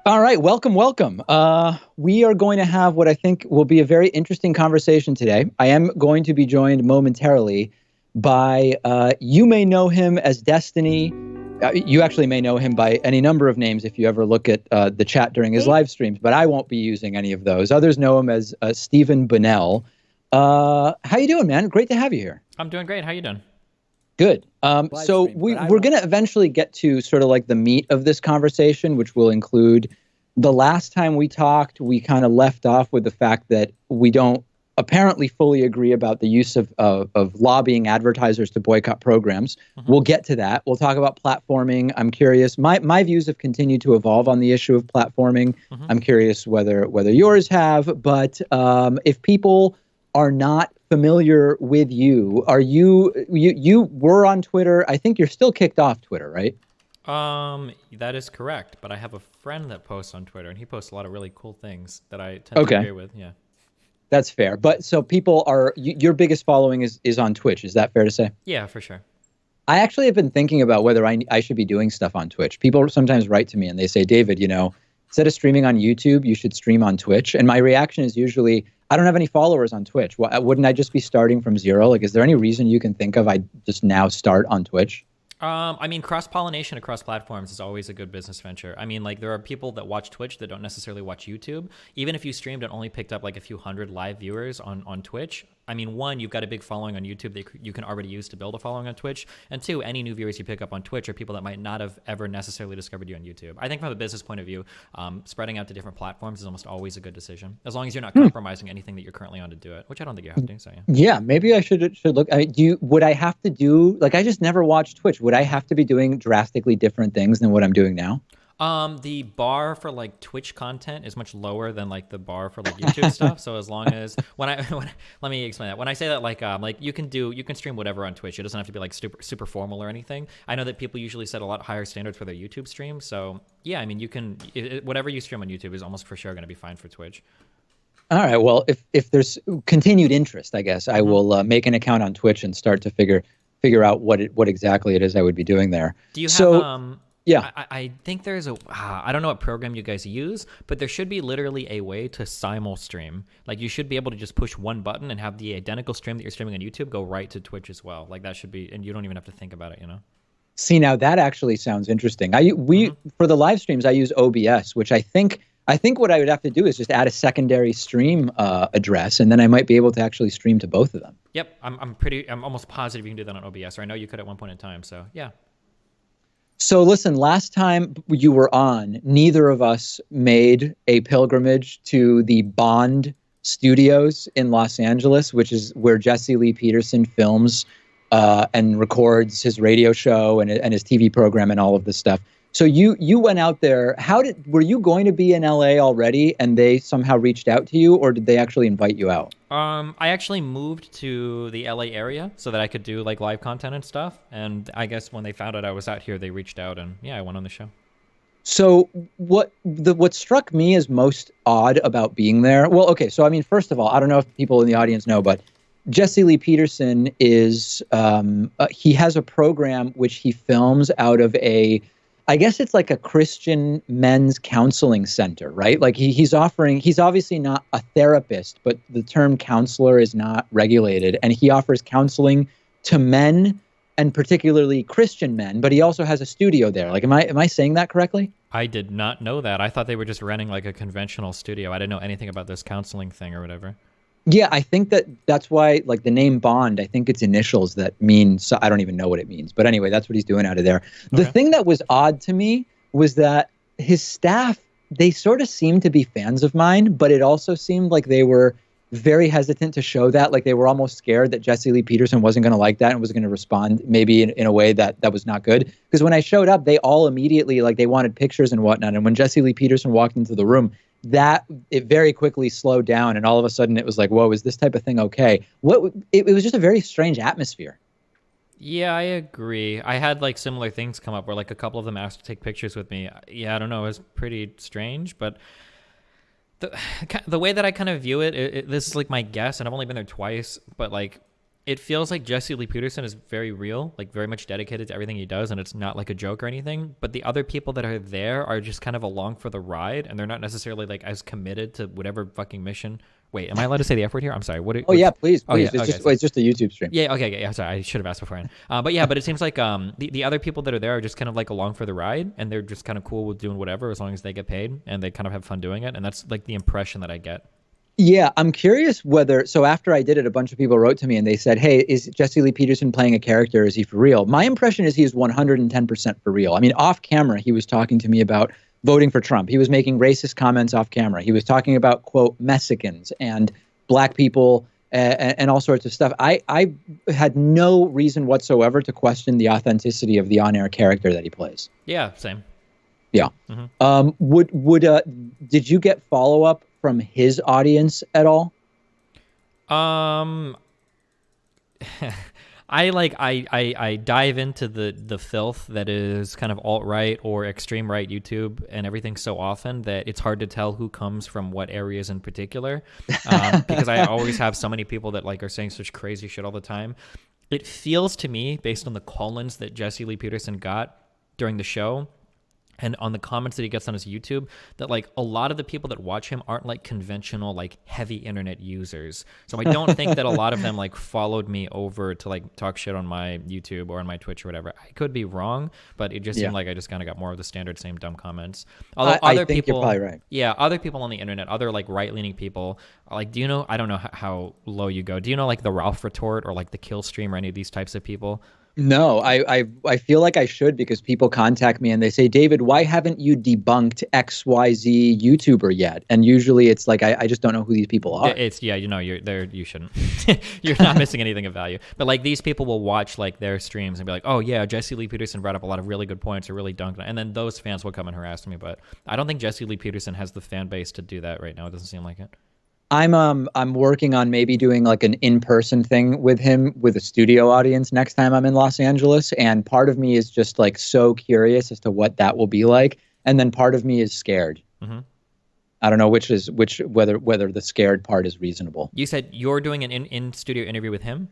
All right, welcome, welcome. We are going to have what I think will be a very interesting conversation today. I am going to be joined momentarily by, you may know him as Destiny. You actually may know him by any number of names if you ever look at the chat during his live streams, but I won't be using any of those. Others know him as Stephen Bunnell. How you doing, man? Great to have you here. I'm doing great. How you doing? Good. So we're going to eventually get to sort of like the meat of this conversation, which will include the last time we talked, we kind of left off with the fact that we don't apparently fully agree about the use of lobbying advertisers to boycott programs. Mm-hmm. We'll get to that. We'll talk about platforming. I'm curious. My views have continued to evolve on the issue of platforming. Mm-hmm. I'm curious whether yours have. But if people are not familiar with you, you were on Twitter. I think you're still kicked off Twitter, right? That is correct. But I have a friend that posts on Twitter, and he posts a lot of really cool things that I tend to agree with. Yeah, that's fair. But so people are your biggest following is on Twitch. Is that fair to say? Yeah, for sure. I actually have been thinking about whether I should be doing stuff on Twitch. People sometimes write to me and they say, David, instead of streaming on YouTube, you should stream on Twitch. And my reaction is usually, I don't have any followers on Twitch. Wouldn't I just be starting from zero? Like, is there any reason you can think of I just now start on Twitch? I mean, cross-pollination across platforms is always a good business venture. I mean, like, there are people that watch Twitch that don't necessarily watch YouTube. Even if you streamed and only picked up like a few hundred live viewers on Twitch, I mean, one, you've got a big following on YouTube that you can already use to build a following on Twitch. And two, any new viewers you pick up on Twitch are people that might not have ever necessarily discovered you on YouTube. I think from a business point of view, spreading out to different platforms is almost always a good decision, as long as you're not compromising anything that you're currently on to do it, which I don't think you have to. So yeah. Yeah, maybe I should look. I mean, would I have to do, like, I just never watched Twitch. Would I have to be doing drastically different things than what I'm doing now? The bar for like Twitch content is much lower than like the bar for like YouTube stuff. So as long as let me explain that. When I say that, like you can stream whatever on Twitch. It doesn't have to be like super formal or anything. I know that people usually set a lot higher standards for their YouTube stream. So yeah, I mean, you can whatever you stream on YouTube is almost for sure going to be fine for Twitch. All right. Well, if there's continued interest, I guess I will make an account on Twitch and start to figure out what exactly it is I would be doing there. Do you have Yeah, I think there's I don't know what program you guys use, but there should be literally a way to simul stream. Like, you should be able to just push one button and have the identical stream that you're streaming on YouTube go right to Twitch as well. Like, that should be, and you don't even have to think about it, See, now that actually sounds interesting. For the live streams, I use OBS, which I think what I would have to do is just add a secondary stream address, and then I might be able to actually stream to both of them. Yep, I'm almost positive you can do that on OBS, or I know you could at one point in time. So yeah. So listen, last time you were on, neither of us made a pilgrimage to the Bond Studios in Los Angeles, which is where Jesse Lee Peterson films and records his radio show and his TV program and all of this stuff. So you went out there. Were you going to be in LA already and they somehow reached out to you, or did they actually invite you out? I actually moved to the LA area so that I could do like live content and stuff. And I guess when they found out I was out here, they reached out and yeah, I went on the show. So what struck me as most odd about being there? Well, okay. So I mean, first of all, I don't know if people in the audience know, but Jesse Lee Peterson is he has a program which he films out of I guess it's like a Christian men's counseling center, right? Like he's obviously not a therapist, but the term counselor is not regulated. And he offers counseling to men and particularly Christian men, but he also has a studio there. Like, am I saying that correctly? I did not know that. I thought they were just renting like a conventional studio. I didn't know anything about this counseling thing or whatever. Yeah, I think that's why, like, the name Bond, I think it's initials that mean, so I don't even know what it means. But anyway, that's what he's doing out of there. The thing that was odd to me was that his staff, they sort of seemed to be fans of mine, but it also seemed like they were very hesitant to show that. Like, they were almost scared that Jesse Lee Peterson wasn't going to like that and was going to respond maybe in a way that was not good. Because when I showed up, they all immediately, like, they wanted pictures and whatnot. And when Jesse Lee Peterson walked into the room, it very quickly slowed down, and all of a sudden it was like, whoa, is this type of thing okay? It was just a very strange atmosphere. Yeah, I agree. I had like similar things come up where like a couple of them asked to take pictures with me. Yeah, I don't know, it was pretty strange, but the way that I kind of view it, this is like my guess, and I've only been there twice, but like It feels like Jesse Lee Peterson is very real, like very much dedicated to everything he does, and it's not like a joke or anything. But the other people that are there are just kind of along for the ride, and they're not necessarily like as committed to whatever fucking mission. Wait, am I allowed to say the F word here? I'm sorry. Yeah, please. Oh, yeah, it's just a YouTube stream. Yeah, okay, yeah. Sorry, I should have asked beforehand. But it seems like the other people that are there are just kind of like along for the ride, and they're just kind of cool with doing whatever as long as they get paid, and they kind of have fun doing it, and that's like the impression that I get. Yeah, I'm curious whether, so after I did it, a bunch of people wrote to me and they said, hey, is Jesse Lee Peterson playing a character? Is he for real? My impression is he is 110% for real. I mean, off camera, he was talking to me about voting for Trump. He was making racist comments off camera. He was talking about, quote, Mexicans and black people and all sorts of stuff. I had no reason whatsoever to question the authenticity of the on-air character that he plays. Yeah, same. Yeah. Did you get follow-up from his audience at all? I dive into the filth that is kind of alt-right or extreme right YouTube and everything so often that it's hard to tell who comes from what areas in particular, because I always have so many people that like are saying such crazy shit all the time. It feels to me, based on the call-ins that Jesse Lee Peterson got during the show and on the comments that he gets on his YouTube, that like a lot of the people that watch him aren't like conventional, like heavy internet users. So I don't think that a lot of them like followed me over to like talk shit on my YouTube or on my Twitch or whatever. I could be wrong, but it just seemed like I just kind of got more of the standard same dumb comments. Although I think you're probably right. Yeah, other people on the internet, other like right-leaning people, like, do you know, I don't know how low you go. Do you know like the Ralph Retort or like the Kill Stream or any of these types of people? No, I feel like I should, because people contact me and they say, David, why haven't you debunked XYZ YouTuber yet? And usually it's like, I just don't know who these people are. You're there. You shouldn't. You're not missing anything of value. But like these people will watch like their streams and be like, oh yeah, Jesse Lee Peterson brought up a lot of really good points or really dunked on. And then those fans will come and harass me. But I don't think Jesse Lee Peterson has the fan base to do that right now. It doesn't seem like it. I'm working on maybe doing like an in-person thing with him with a studio audience next time I'm in Los Angeles. And part of me is just like so curious as to what that will be like. And then part of me is scared. Mm-hmm. I don't know whether the scared part is reasonable. You said you're doing an in-studio interview with him?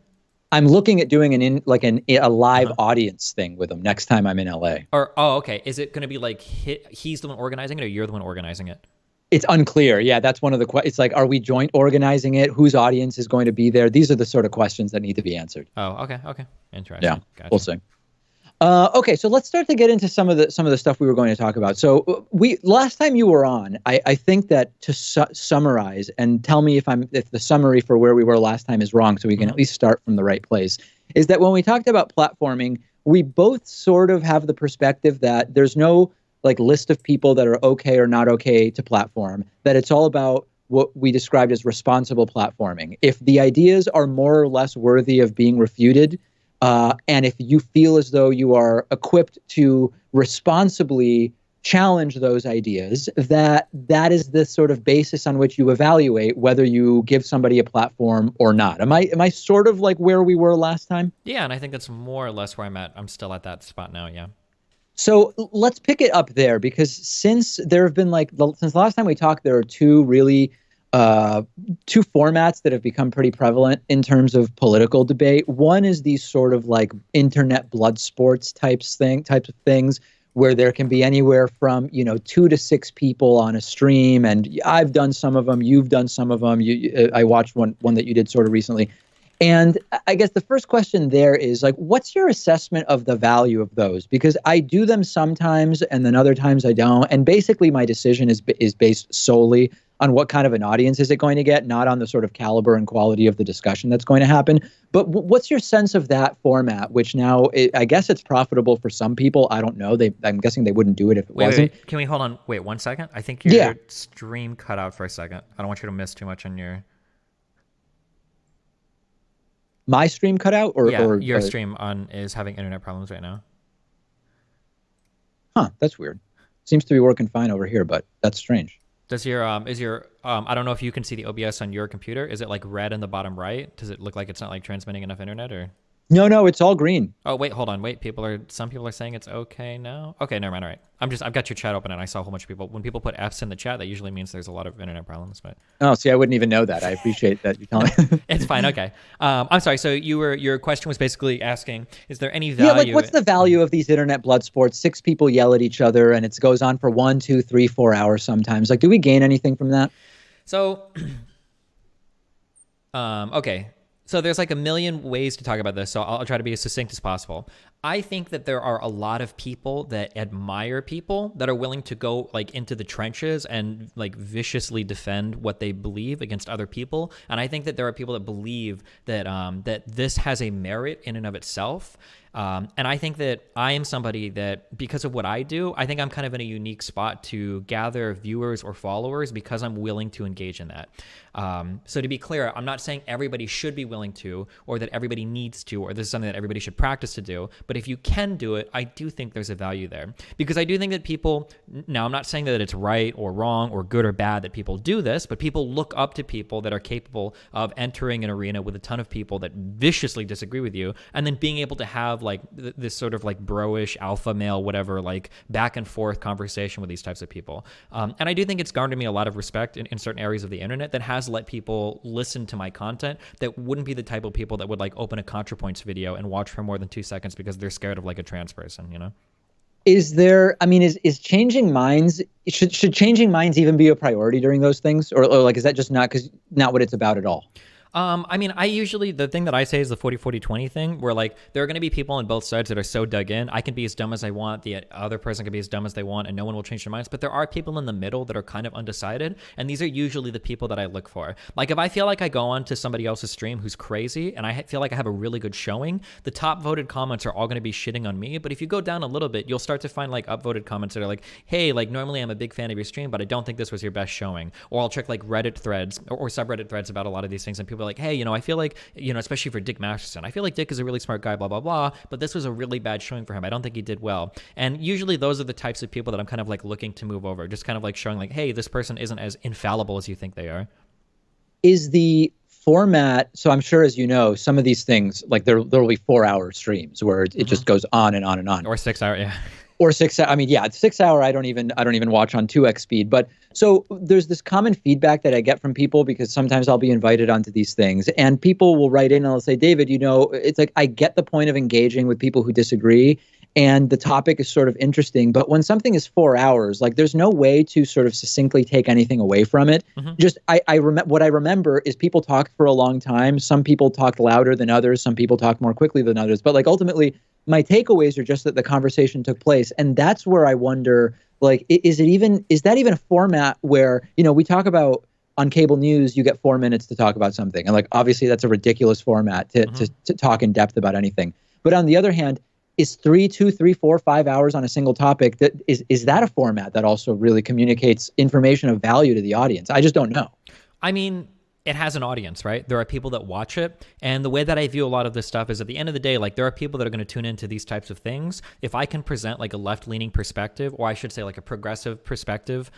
I'm looking at doing a live audience thing with him next time I'm in LA. Okay. Is it going to be like he's the one organizing it or you're the one organizing it? It's unclear. Yeah, that's one of the questions. It's like, are we joint organizing it? Whose audience is going to be there? These are the sort of questions that need to be answered. Oh, okay. Interesting. Yeah, gotcha. We'll see. Okay, so let's start to get into some of the stuff we were going to talk about. So last time you were on, I think that to summarize and tell me if the summary for where we were last time is wrong, so we can at least start from the right place, is that when we talked about platforming, we both sort of have the perspective that there's no like list of people that are okay or not okay to platform, that it's all about what we described as responsible platforming. If the ideas are more or less worthy of being refuted, and if you feel as though you are equipped to responsibly challenge those ideas, that is the sort of basis on which you evaluate whether you give somebody a platform or not. Am I sort of like where we were last time? Yeah, and I think that's more or less where I'm at. I'm still at that spot now, yeah. So let's pick it up there, because since there have been since the last time we talked, there are two formats that have become pretty prevalent in terms of political debate. One is these sort of like internet blood sports types of things where there can be anywhere from 2 to 6 people on a stream, and I've done some of them, you've done some of them. I watched one that you did sort of recently. And I guess the first question there is like, what's your assessment of the value of those? Because I do them sometimes and then other times I don't. And basically my decision is based solely on what kind of an audience is it going to get, not on the sort of caliber and quality of the discussion that's going to happen. But what's your sense of that format, which now I guess it's profitable for some people. I don't know. I'm guessing they wouldn't do it if it wasn't. Wait. Can we hold on? Wait 1 second. I think your stream cut out for a second. I don't want you to miss too much on your... My stream cut out, or your stream is having internet problems right now. Huh, that's weird. Seems to be working fine over here, but that's strange. Does your I don't know if you can see the OBS on your computer. Is it like red in the bottom right? Does it look like it's not like transmitting enough internet, or? No, it's all green. Oh, wait, hold on. Wait, some people are saying it's okay now. Okay, never mind. All right. I've got your chat open and I saw a whole bunch of people. When people put F's in the chat, that usually means there's a lot of internet problems, but. Oh, see, I wouldn't even know that. I appreciate that you telling me. It's fine. Okay. I'm sorry. So your question was basically asking, is there any value? Yeah, like what's the value of these internet blood sports? 6 people yell at each other and it goes on for 1, 2, 3, 4 hours sometimes. Like, do we gain anything from that? So, okay. So there's like a million ways to talk about this, so I'll try to be as succinct as possible. I think that there are a lot of people that admire people that are willing to go like into the trenches and like viciously defend what they believe against other people. And I think that there are people that believe that that this has a merit in and of itself. And I think that I am somebody that, because of what I do, I think I'm kind of in a unique spot to gather viewers or followers because I'm willing to engage in that. So to be clear, I'm not saying everybody should be willing to, or that everybody needs to, or this is something that everybody should practice to do. But if you can do it, I do think there's a value there. Because I do think that people, now I'm not saying that it's right or wrong or good or bad that people do this, but people look up to people that are capable of entering an arena with a ton of people that viciously disagree with you, and then being able to have like this sort of like bro-ish alpha male, whatever, like back and forth conversation with these types of people. And I do think it's garnered me a lot of respect in certain areas of the internet that has let people listen to my content that wouldn't be the type of people that would like open a ContraPoints video and watch for more than 2 seconds because they're scared of like a trans person, you know? Is there, I mean, is changing minds, should changing minds even be a priority during those things? Or like, is that just not what it's about at all? I mean, the thing that I say is the 40-40-20 thing, where like there are going to be people on both sides that are so dug in. I can be as dumb as I want. The other person can be as dumb as they want, and no one will change their minds. But there are people in the middle that are kind of undecided, and these are usually the people that I look for. Like if I feel like I go on to somebody else's stream who's crazy, and I feel like I have a really good showing, the top voted comments are all going to be shitting on me. But if you go down a little bit, you'll start to find like upvoted comments that are like, hey, like normally I'm a big fan of your stream, but I don't think this was your best showing. Or I'll check like Reddit threads or subreddit threads about a lot of these things, and people are like, hey, you know, I feel like, you know, especially for Dick Masterson, I feel like Dick is a really smart guy, blah, blah, blah, but this was a really bad showing for him. I don't think he did well. And usually those are the types of people that I'm kind of like looking to move over, just kind of like showing like, hey, this person isn't as infallible as you think they are. Is the format, so I'm sure, as you know, some of these things, like there will be 4-hour streams where it just goes on and on and on. Or 6 hour, yeah. Or 6 hour. I mean, yeah, 6 hour. I don't even watch on 2x speed. But so there's this common feedback that I get from people because sometimes I'll be invited onto these things and people will write in and they'll say, David, you know, it's like I get the point of engaging with people who disagree and the topic is sort of interesting. But when something is 4 hours, like there's no way to sort of succinctly take anything away from it. Just what I remember is people talked for a long time. Some people talked louder than others. Some people talked more quickly than others. But like ultimately, my takeaways are just that the conversation took place. And that's where I wonder, like, is that even a format where, you know, we talk about on cable news, you get 4 minutes to talk about something. And like, obviously that's a ridiculous format to talk in depth about anything. But on the other hand, is 2, 3, 4, 5 hours on a single topic, that is that a format that also really communicates information of value to the audience? I just don't know. I mean, it has an audience, right? There are people that watch it. And the way that I view a lot of this stuff is at the end of the day, like there are people that are going to tune into these types of things. If I can present like a left-leaning perspective, or I should say like a progressive perspective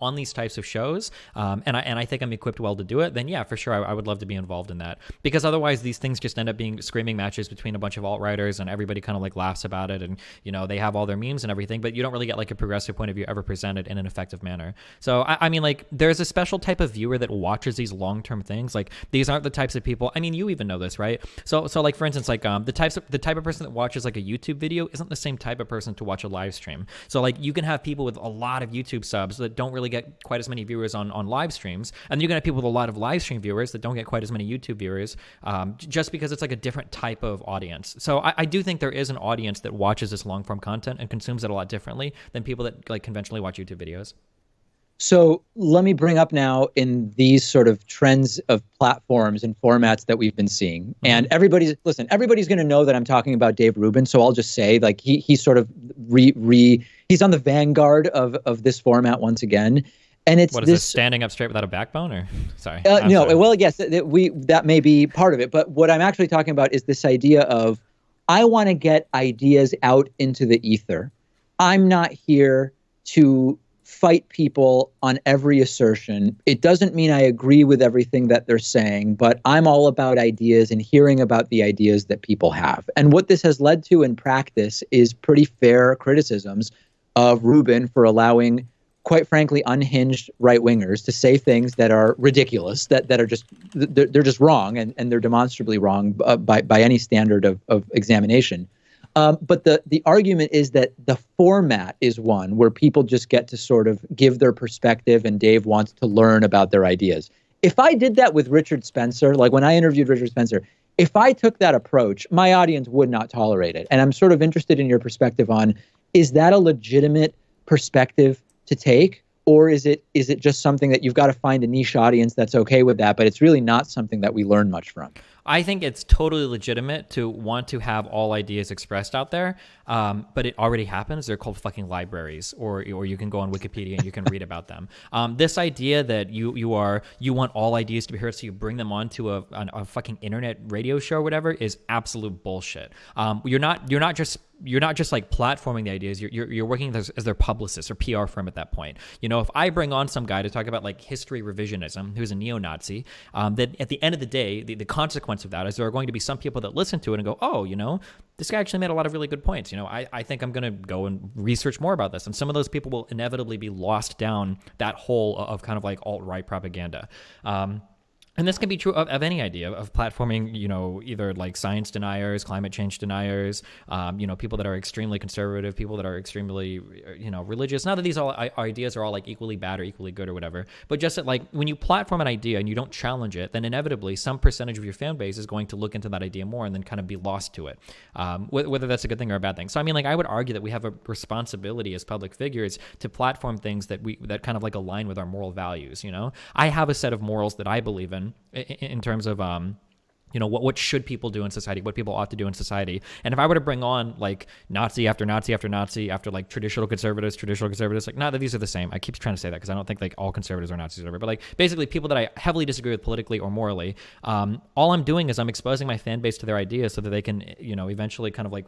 on these types of shows, and I think I'm equipped well to do it, then yeah, for sure, I would love to be involved in that. Because otherwise, these things just end up being screaming matches between a bunch of alt-writers, and everybody kind of like laughs about it, and you know they have all their memes and everything, but you don't really get like a progressive point of view ever presented in an effective manner. So I mean, like there's a special type of viewer that watches these long-term things. Like these aren't the types of people. I mean, you even know this, right? So like for instance, like the type of person that watches like a YouTube video isn't the same type of person to watch a live stream. So like you can have people with a lot of YouTube subs that don't really get quite as many viewers on live streams, and you're gonna have people with a lot of live stream viewers that don't get quite as many YouTube viewers, just because it's like a different type of audience. So I do think there is an audience that watches this long form content and consumes it a lot differently than people that like conventionally watch YouTube videos. So let me bring up now in these sort of trends of platforms and formats that we've been seeing. And everybody's going to know that I'm talking about Dave Rubin. So I'll just say like he's sort of he's on the vanguard of this format once again. And it's what is this standing up straight without a backbone, or sorry? No, sorry. Well, yes, that may be part of it. But what I'm actually talking about is this idea of I want to get ideas out into the ether. I'm not here to fight people on every assertion. It doesn't mean I agree with everything that they're saying, but I'm all about ideas and hearing about the ideas that people have. And what this has led to in practice is pretty fair criticisms of Rubin for allowing, quite frankly, unhinged right-wingers to say things that are ridiculous, that are just, they're just wrong, and they're demonstrably wrong by any standard of examination. But the argument is that the format is one where people just get to sort of give their perspective, and Dave wants to learn about their ideas. If I did that with Richard Spencer, like when I interviewed Richard Spencer, if I took that approach, my audience would not tolerate it. And I'm sort of interested in your perspective on, is that a legitimate perspective to take? Or is it just something that you've got to find a niche audience that's okay with that, but it's really not something that we learn much from? I think it's totally legitimate to want to have all ideas expressed out there, but it already happens. They're called fucking libraries, or you can go on Wikipedia and you can read about them. This idea that you want all ideas to be heard, so you bring them onto a fucking internet radio show or whatever, is absolute bullshit. You're not just like platforming the ideas. You're working as their publicist or PR firm at that point. You know, if I bring on some guy to talk about like history revisionism, who's a neo-Nazi, then at the end of the day, the consequence of that is there are going to be some people that listen to it and go, oh, you know, this guy actually made a lot of really good points. You know, I think I'm going to go and research more about this. And some of those people will inevitably be lost down that hole of kind of like alt-right propaganda. And this can be true of any idea of platforming, you know, either like science deniers, climate change deniers, you know, people that are extremely conservative, people that are extremely, you know, religious. Not that these all ideas are all like equally bad or equally good or whatever, but just that like when you platform an idea and you don't challenge it, then inevitably some percentage of your fan base is going to look into that idea more and then kind of be lost to it, whether that's a good thing or a bad thing. So I mean, like I would argue that we have a responsibility as public figures to platform things that kind of like align with our moral values. You know, I have a set of morals that I believe in terms of you know, what should people do in society, what people ought to do in society. And if I were to bring on like Nazi after Nazi after Nazi after like traditional conservatives, like not that these are the same. I keep trying to say that because I don't think like all conservatives are Nazis or whatever, but like basically people that I heavily disagree with politically or morally, all I'm doing is I'm exposing my fan base to their ideas so that they can, you know, eventually kind of like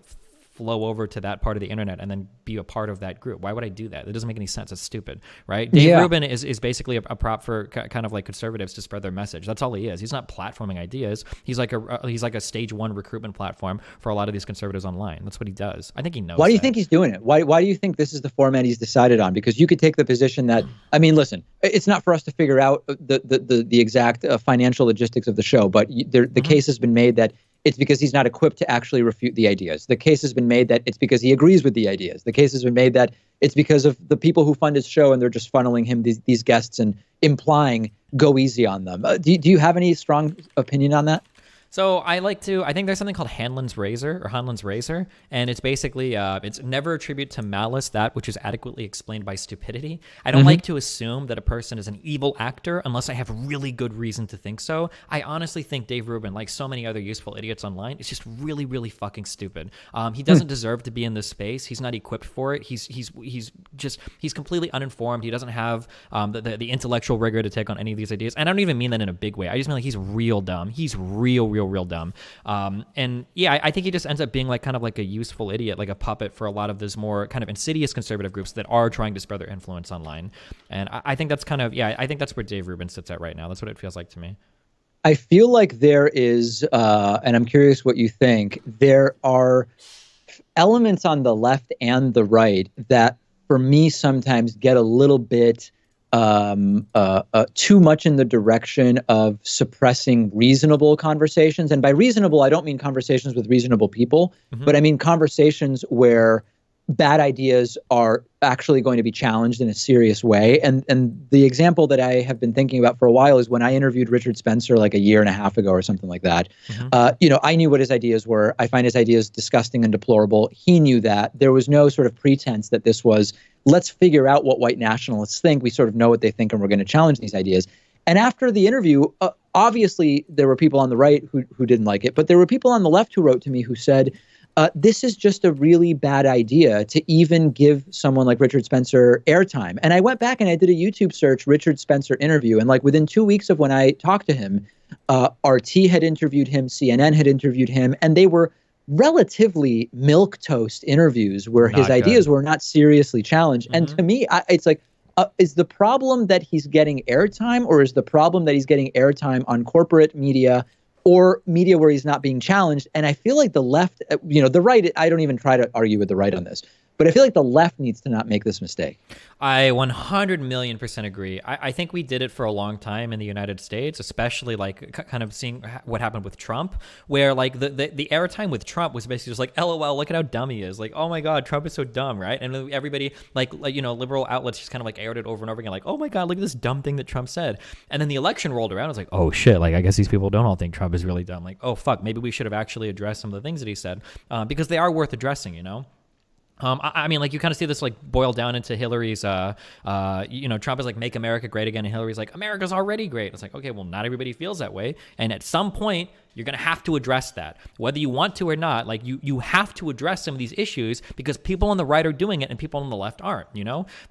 flow over to that part of the internet and then be a part of that group. Why would I do that? It doesn't make any sense. It's stupid, right? Dave Rubin is basically a prop for kind of like conservatives to spread their message. That's all he is. He's not platforming ideas. He's like a stage one recruitment platform for a lot of these conservatives online. That's what he does. I think he knows. Why do you think he's doing it? Why do you think this is the format he's decided on? Because you could take the position that, I mean, listen, it's not for us to figure out the exact financial logistics of the show, but the case has been made that it's because he's not equipped to actually refute the ideas. The case has been made that it's because he agrees with the ideas. The case has been made that it's because of the people who fund his show and they're just funneling him these guests and implying go easy on them. Do you have any strong opinion on that? So I think there's something called Hanlon's razor, and it's basically, it's never attribute to malice that which is adequately explained by stupidity. I don't like to assume that a person is an evil actor unless I have really good reason to think so. I honestly think Dave Rubin, like so many other useful idiots online, is just really, really fucking stupid. He doesn't deserve to be in this space. He's not equipped for it. He's completely uninformed. He doesn't have the intellectual rigor to take on any of these ideas. And I don't even mean that in a big way. I just mean like he's real dumb. He's real dumb. And yeah, I think he just ends up being like kind of like a useful idiot, like a puppet for a lot of those more kind of insidious conservative groups that are trying to spread their influence online. And I think that's kind of, I think that's where Dave Rubin sits at right now. That's what it feels like to me. I feel like there is, and I'm curious what you think, there are elements on the left and the right that for me sometimes get a little bit too much in the direction of suppressing reasonable conversations. And by reasonable, I don't mean conversations with reasonable people, but I mean conversations where bad ideas are actually going to be challenged in a serious way. And the example that I have been thinking about for a while is when I interviewed Richard Spencer like a year and a half ago or something like that. You know, I knew what his ideas were. I find his ideas disgusting and deplorable. He knew that. There was no sort of pretense that this was, let's figure out what white nationalists think. We sort of know what they think and we're going to challenge these ideas. And after the interview, obviously there were people on the right who didn't like it, but there were people on the left who wrote to me who said, this is just a really bad idea to even give someone like Richard Spencer airtime. And I went back and I did a YouTube search, Richard Spencer interview. And like within 2 weeks of when I talked to him, RT had interviewed him, CNN had interviewed him, and they were relatively milquetoast interviews where his ideas were not seriously challenged. And to me, it's like, is the problem that he's getting airtime, or is the problem that he's getting airtime on corporate media or media where he's not being challenged? And I feel like the left, the right, I don't even try to argue with the right on this, but I feel like the left needs to not make this mistake. I 100 million % agree. I think we did it for a long time in the United States, especially like kind of seeing what happened with Trump, where like the airtime with Trump was basically just like, LOL, look at how dumb he is. Like, oh my God, Trump is so dumb, right? And everybody like liberal outlets just kind of like aired it over and over again, like, oh my God, look at this dumb thing that Trump said. And then the election rolled around. I was like, oh shit, like I guess these people don't all think Trump is really dumb. Like, oh fuck, maybe we should have actually addressed some of the things that he said, because they are worth addressing, I mean, like you kind of see this like boil down into Hillary's, Trump is like, make America great again. And Hillary's like, America's already great. It's like, okay, well, not everybody feels that way. And at some point, you're going to have to address that, whether you want to or not. Like you have to address some of these issues because people on the right are doing it and people on the left aren't,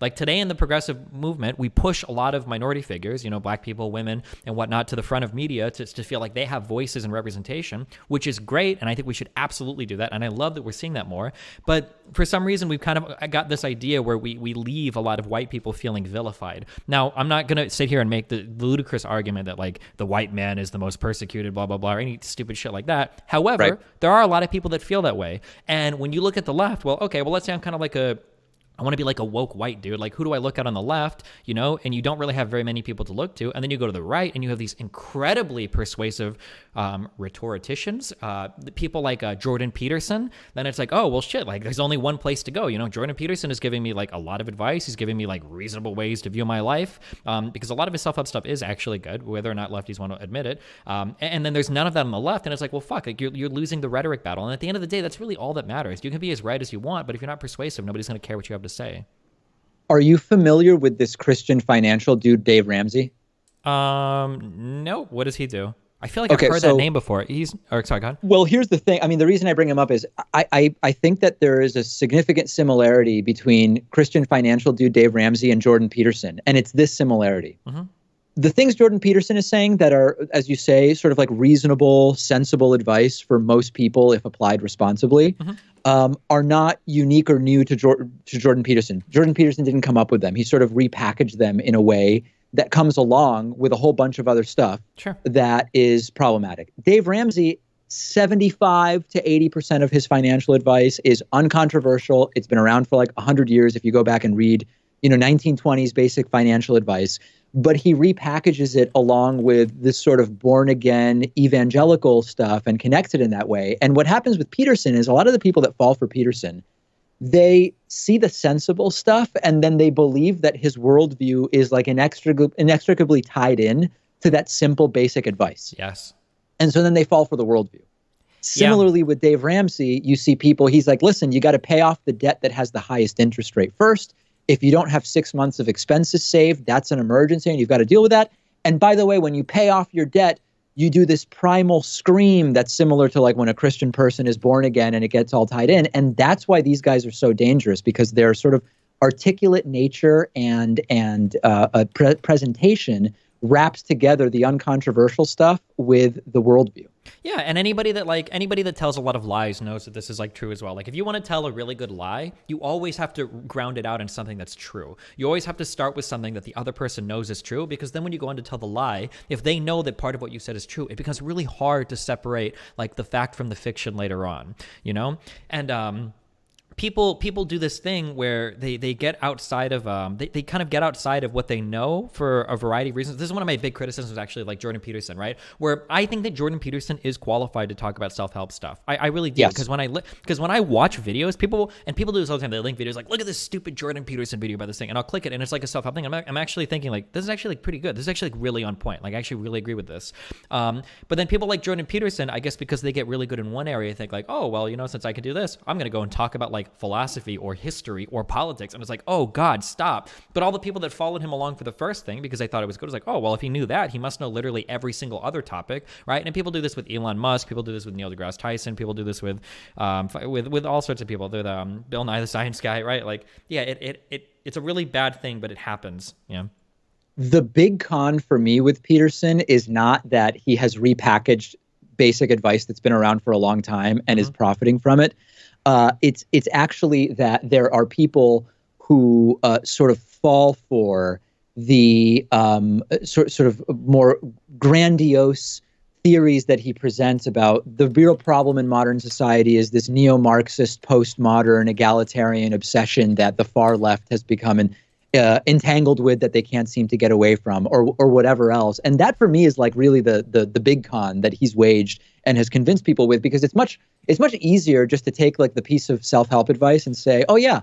like today in the progressive movement, we push a lot of minority figures, black people, women and whatnot to the front of media to feel like they have voices and representation, which is great. And I think we should absolutely do that. And I love that we're seeing that more. But for some reason, we've kind of got this idea where we leave a lot of white people feeling vilified. Now, I'm not going to sit here and make the ludicrous argument that like the white man is the most persecuted, blah, blah, blah, or any stupid shit like that. However, there are a lot of people that feel that way. And when you look at the left, let's say I'm kind of like I want to be like a woke white dude. Like, who do I look at on the left, and you don't really have very many people to look to. And then you go to the right and you have these incredibly persuasive rhetoricians, people like Jordan Peterson. Then it's like, oh, well, shit, like there's only one place to go. Jordan Peterson is giving me like a lot of advice. He's giving me like reasonable ways to view my life, because a lot of his self-help stuff is actually good, whether or not lefties want to admit it. And then there's none of that on the left. And it's like, well, fuck, like you're losing the rhetoric battle. And at the end of the day, that's really all that matters. You can be as right as you want, but if you're not persuasive, nobody's going to care what you have to say. Are you familiar with this Christian financial dude, Dave Ramsey? No. What does he do? I feel like I've heard that name before. Sorry, go ahead. Well, here's the thing. I mean, the reason I bring him up is I think that there is a significant similarity between Christian financial dude Dave Ramsey and Jordan Peterson. And it's this similarity. Mm-hmm. The things Jordan Peterson is saying that are, as you say, sort of like reasonable, sensible advice for most people if applied responsibly, are not unique or new to Jordan Peterson. Jordan Peterson didn't come up with them. He sort of repackaged them in a way that comes along with a whole bunch of other stuff that is problematic. Dave Ramsey, 75 to 80% of his financial advice is uncontroversial. It's been around for like 100 years if you go back and read 1920s basic financial advice. But he repackages it along with this sort of born-again evangelical stuff and connects it in that way. And what happens with Peterson is a lot of the people that fall for Peterson, they see the sensible stuff and then they believe that his worldview is like inextricably tied in to that simple basic advice. Yes. And so then they fall for the worldview. Similarly with Dave Ramsey, you see people, he's like, listen, you got to pay off the debt that has the highest interest rate first. If you don't have 6 months of expenses saved, that's an emergency and you've got to deal with that. And by the way, when you pay off your debt, you do this primal scream that's similar to like when a Christian person is born again and it gets all tied in. And that's why these guys are so dangerous, because their sort of articulate nature and a presentation wraps together the uncontroversial stuff with the worldview. Yeah, and anybody that tells a lot of lies knows that this is like true as well. Like if you want to tell a really good lie, you always have to ground it out in something that's true. You always have to start with something that the other person knows is true, because then when you go on to tell the lie, if they know that part of what you said is true, it becomes really hard to separate like the fact from the fiction later on, And People do this thing where they get outside of they kind of get outside of what they know for a variety of reasons. This is one of my big criticisms, actually, like Jordan Peterson, right? Where I think that Jordan Peterson is qualified to talk about self-help stuff. I really do, because when I watch videos, people do this all the time. They link videos like, look at this stupid Jordan Peterson video about this thing, and I'll click it, and it's like a self-help thing. I'm actually thinking like, this is actually like pretty good. This is actually like really on point. Like I actually really agree with this. But then people like Jordan Peterson, I guess because they get really good in one area, think like, oh well, since I can do this, I'm gonna go and talk about like philosophy or history or politics. And it's like, oh God, stop. But all the people that followed him along for the first thing because they thought it was good was like, oh, well, if he knew that, he must know literally every single other topic, right? And people do this with Elon Musk. People do this with Neil deGrasse Tyson. People do this with all sorts of people. They're the Bill Nye the Science Guy, right? Like, yeah, it's a really bad thing, but it happens. Yeah. The big con for me with Peterson is not that he has repackaged basic advice that's been around for a long time and is profiting from it. It's actually that there are people who sort of fall for the sort of more grandiose theories that he presents about the real problem in modern society is this neo-Marxist, postmodern, egalitarian obsession that the far left has become entangled with, that they can't seem to get away from, or whatever else. And that for me is like really the big con that he's waged and has convinced people with, because it's much easier just to take like the piece of self-help advice and say, oh yeah,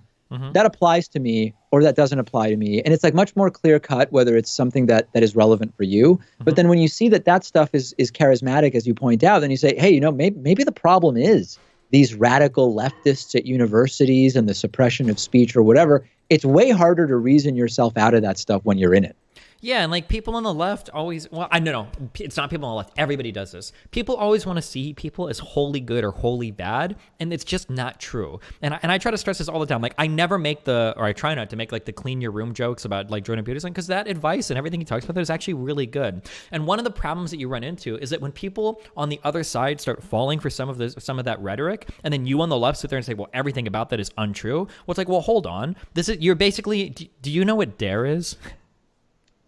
that applies to me, or that doesn't apply to me. And it's like much more clear cut whether it's something that is relevant for you. But then when you see that stuff is charismatic, as you point out, then you say, hey, maybe the problem is these radical leftists at universities and the suppression of speech or whatever. It's way harder to reason yourself out of that stuff when you're in it. Yeah, and like people on the left always, well, no, it's not people on the left. Everybody does this. People always want to see people as wholly good or wholly bad, and it's just not true. And I try to stress this all the time. Like I never make I try not to make like the clean your room jokes about like Jordan Peterson, because that advice and everything he talks about there is actually really good. And one of the problems that you run into is that when people on the other side start falling for some of that rhetoric, and then you on the left sit there and say, well, everything about that is untrue. Well, it's like, well, hold on. You're basically, do you know what DARE is?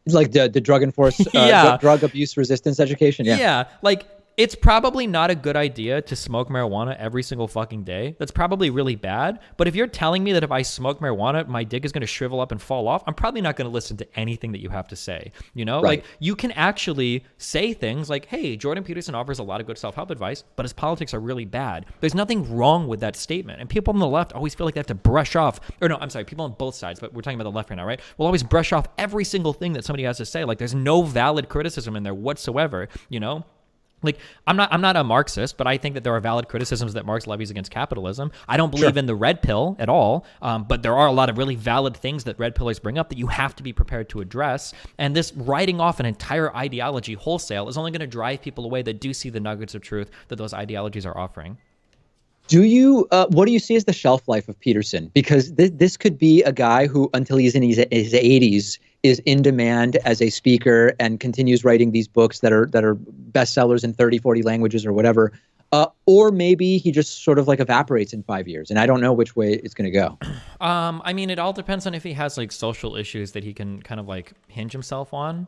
Like the drug drug abuse resistance education. Yeah. Like it's probably not a good idea to smoke marijuana every single fucking day. That's probably really bad. But if you're telling me that if I smoke marijuana, my dick is going to shrivel up and fall off, I'm probably not going to listen to anything that you have to say. You know, right. Like you can actually say things like, hey, Jordan Peterson offers a lot of good self-help advice, but his politics are really bad. There's nothing wrong with that statement. And people on the left always feel like they have to brush off, or no, I'm sorry, people on both sides, but we're talking about the left right now, right? We'll always brush off every single thing that somebody has to say. Like there's no valid criticism in there whatsoever, you know? Like, I'm not a Marxist, but I think that there are valid criticisms that Marx levies against capitalism. I don't believe in the red pill at all, but there are a lot of really valid things that red pillars bring up that you have to be prepared to address. And this writing off an entire ideology wholesale is only going to drive people away that do see the nuggets of truth that those ideologies are offering. What do you see as the shelf life of Peterson? Because this could be a guy who, until he's in his 80s, is in demand as a speaker and continues writing these books that are bestsellers in 30, 40 languages or whatever. Or maybe he just sort of like evaporates in 5 years, and I don't know which way it's going to go. I mean, it all depends on if he has like social issues that he can kind of like hinge himself on.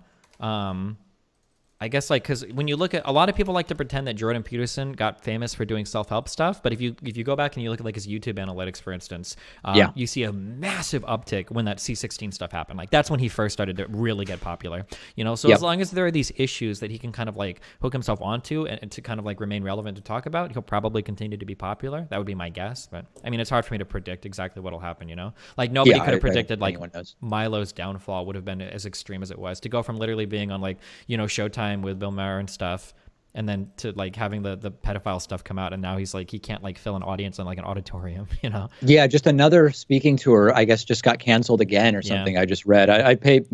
I guess like, because when you look at, a lot of people like to pretend that Jordan Peterson got famous for doing self-help stuff, but if you go back and you look at like his YouTube analytics, for instance, you see a massive uptick when that C16 stuff happened. Like that's when he first started to really get popular, you know? So as long as there are these issues that he can kind of like hook himself onto and to kind of like remain relevant to talk about, he'll probably continue to be popular. That would be my guess. But I mean, it's hard for me to predict exactly what'll happen, you know? Like nobody could have predicted like Milo's downfall would have been as extreme as it was, to go from literally being on like, you know, Showtime with Bill Maher and stuff, and then to like having the pedophile stuff come out, and now he's like, he can't like fill an audience in like an auditorium, you know? Yeah, just another speaking tour, I guess, just got canceled again or something. I just read. I paid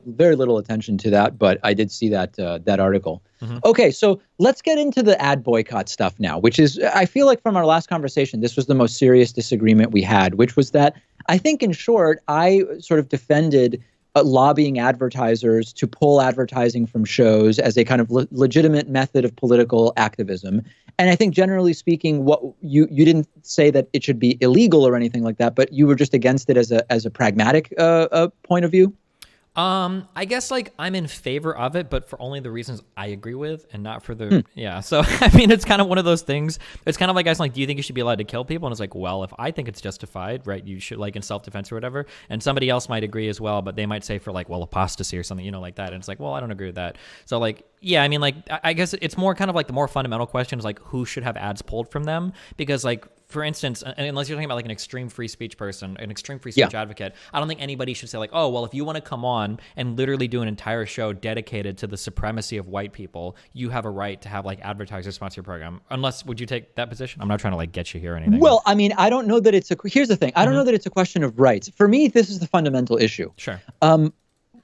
very little attention to that, but I did see that article. Okay, so let's get into the ad boycott stuff now, which is, I feel like from our last conversation, this was the most serious disagreement we had, which was that I think, in short, I sort of defended lobbying advertisers to pull advertising from shows as a kind of legitimate method of political activism. And I think generally speaking, what you didn't say that it should be illegal or anything like that, but you were just against it as a pragmatic point of view. I guess like I'm in favor of it, but for only the reasons I agree with and not for the, So, I mean, it's kind of one of those things. It's kind of like, guys, like, do you think you should be allowed to kill people? And it's like, well, if I think it's justified, right, you should, like in self-defense or whatever. And somebody else might agree as well, but they might say for like, well, apostasy or something, you know, like that. And it's like, well, I don't agree with that. So like, yeah, I mean, like, I guess it's more kind of like the more fundamental question is like, who should have ads pulled from them? Because like, for instance, unless you're talking about like an extreme free speech person, an extreme free speech advocate, I don't think anybody should say like, oh, well, if you want to come on and literally do an entire show dedicated to the supremacy of white people, you have a right to have like advertisers sponsor your program. Unless, would you take that position? I'm not trying to like get you here or anything. Well, I mean, I don't know that here's the thing. I don't know that it's a question of rights. For me, this is the fundamental issue. Sure.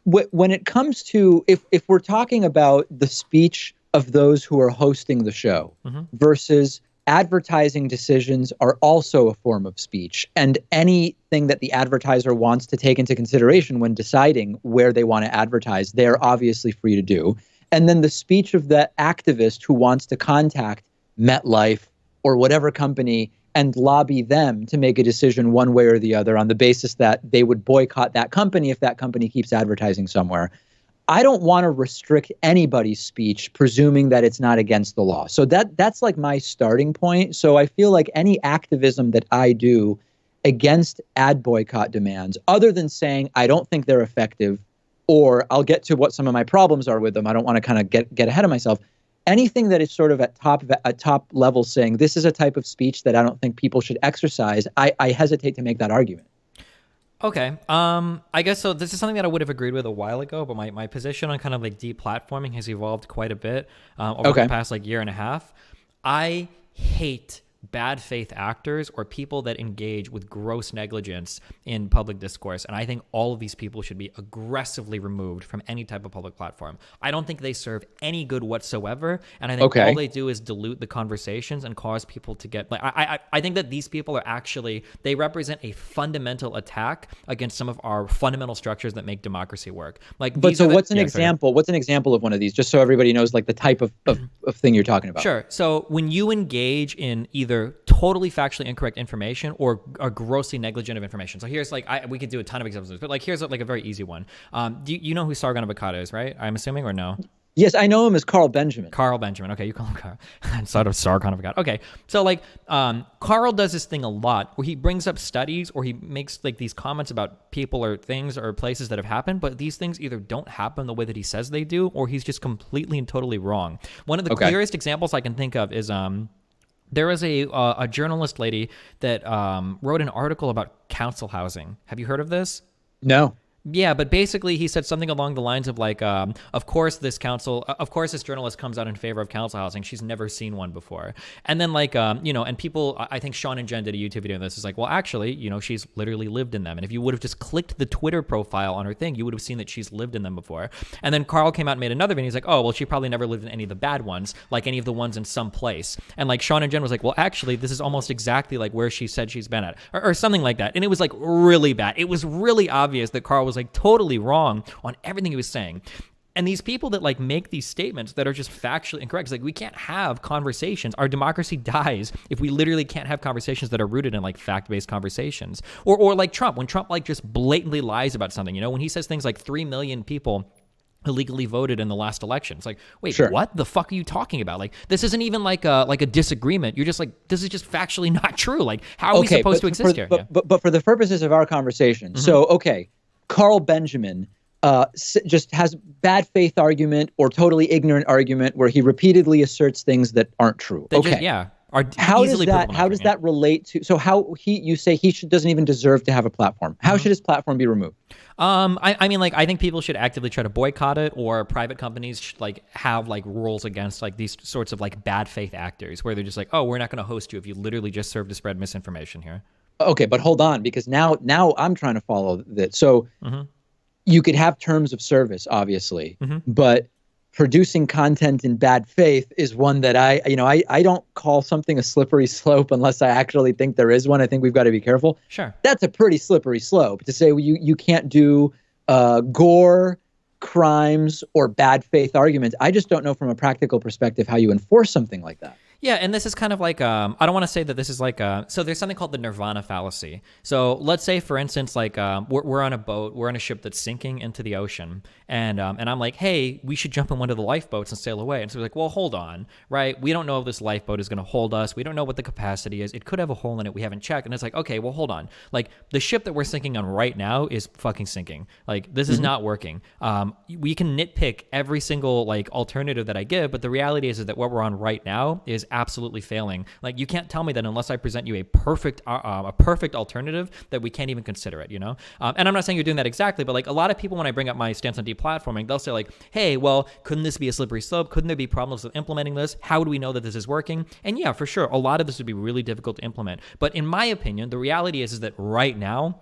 When it comes to, if we're talking about the speech of those who are hosting the show versus advertising decisions are also a form of speech, and anything that the advertiser wants to take into consideration when deciding where they want to advertise, they're obviously free to do. And then the speech of the activist who wants to contact MetLife or whatever company and lobby them to make a decision one way or the other on the basis that they would boycott that company if that company keeps advertising somewhere. I don't want to restrict anybody's speech, presuming that it's not against the law. So that's like my starting point. So I feel like any activism that I do against ad boycott demands, other than saying I don't think they're effective, or I'll get to what some of my problems are with them, I don't want to kind of get ahead of myself. Anything that is sort of at top level saying this is a type of speech that I don't think people should exercise, I hesitate to make that argument. Okay. I guess so. This is something that I would have agreed with a while ago, but my position on kind of like deplatforming has evolved quite a bit over the past like year and a half. I hate bad faith actors or people that engage with gross negligence in public discourse. And I think all of these people should be aggressively removed from any type of public platform. I don't think they serve any good whatsoever. And I think all they do is dilute the conversations and cause people to get like, I think that these people are actually, they represent a fundamental attack against some of our fundamental structures that make democracy work. Like, but so what's an example? What's an example of one of these, just so everybody knows like the type of thing you're talking about? Sure. So when you engage in either totally factually incorrect information or grossly negligent of information. So here's like, we could do a ton of examples of this, but like here's like a very easy one. Do you know who Sargon Avocado is, right? I'm assuming, or no? Yes, I know him as Carl Benjamin. Carl Benjamin. Okay, you call him Carl. Instead of Sargon Avocado. Okay, so like Carl does this thing a lot where he brings up studies or he makes like these comments about people or things or places that have happened, but these things either don't happen the way that he says they do, or he's just completely and totally wrong. One of the clearest examples I can think of is there was a journalist lady that wrote an article about council housing. Have you heard of this? No. Yeah, but basically he said something along the lines of like, of course this journalist comes out in favor of council housing. She's never seen one before. And then like, and people, I think Sean and Jen did a YouTube video on this. It's like, well, actually, she's literally lived in them. And if you would have just clicked the Twitter profile on her thing, you would have seen that she's lived in them before. And then Carl came out and made another video. He's like, oh, well, she probably never lived in any of the bad ones, like any of the ones in some place. And like Sean and Jen was like, well, actually, this is almost exactly like where she said she's been at, or something like that. And it was like really bad. It was really obvious that Carl was like totally wrong on everything he was saying. And these people that like make these statements that are just factually incorrect, it's like we can't have conversations. Our democracy dies if we literally can't have conversations that are rooted in like fact-based conversations. Or like Trump, when Trump like just blatantly lies about something, when he says things like 3 million people illegally voted in the last election. It's like, wait, what the fuck are you talking about? Like, this isn't even like a disagreement. You're just like, this is just factually not true. Like, how are we supposed to exist here? But for the purposes of our conversation, so Carl Benjamin just has bad faith argument or totally ignorant argument where he repeatedly asserts things that aren't true. How does that relate to? So you say he doesn't even deserve to have a platform. How should his platform be removed? I mean, like, I think people should actively try to boycott it, or private companies should like have like rules against like these sorts of like bad faith actors where they're just like, oh, we're not going to host you if you literally just serve to spread misinformation here. Okay, but hold on, because now I'm trying to follow that. So you could have terms of service, obviously, but producing content in bad faith is one that I don't call something a slippery slope unless I actually think there is one. I think we've got to be careful. Sure. That's a pretty slippery slope to say you can't do gore, crimes, or bad faith arguments. I just don't know from a practical perspective how you enforce something like that. Yeah, and this is kind of like, I don't want to say that this is like, so there's something called the nirvana fallacy. So let's say, for instance, like we're on a boat, we're on a ship that's sinking into the ocean, and I'm like, hey, we should jump in one of the lifeboats and sail away. And so we're like, well, hold on, right? We don't know if this lifeboat is going to hold us. We don't know what the capacity is. It could have a hole in it. We haven't checked. And it's like, okay, well, hold on. Like, the ship that we're sinking on right now is fucking sinking. Like, this is not working. We can nitpick every single like alternative that I give, but the reality is that what we're on right now is absolutely failing. Like, you can't tell me that unless I present you a perfect alternative that we can't even consider it, And I'm not saying you're doing that exactly, but like a lot of people, when I bring up my stance on deplatforming, they'll say like, hey, well, couldn't this be a slippery slope? Couldn't there be problems with implementing this? How do we know that this is working? And yeah, for sure, a lot of this would be really difficult to implement. But in my opinion, the reality is that right now,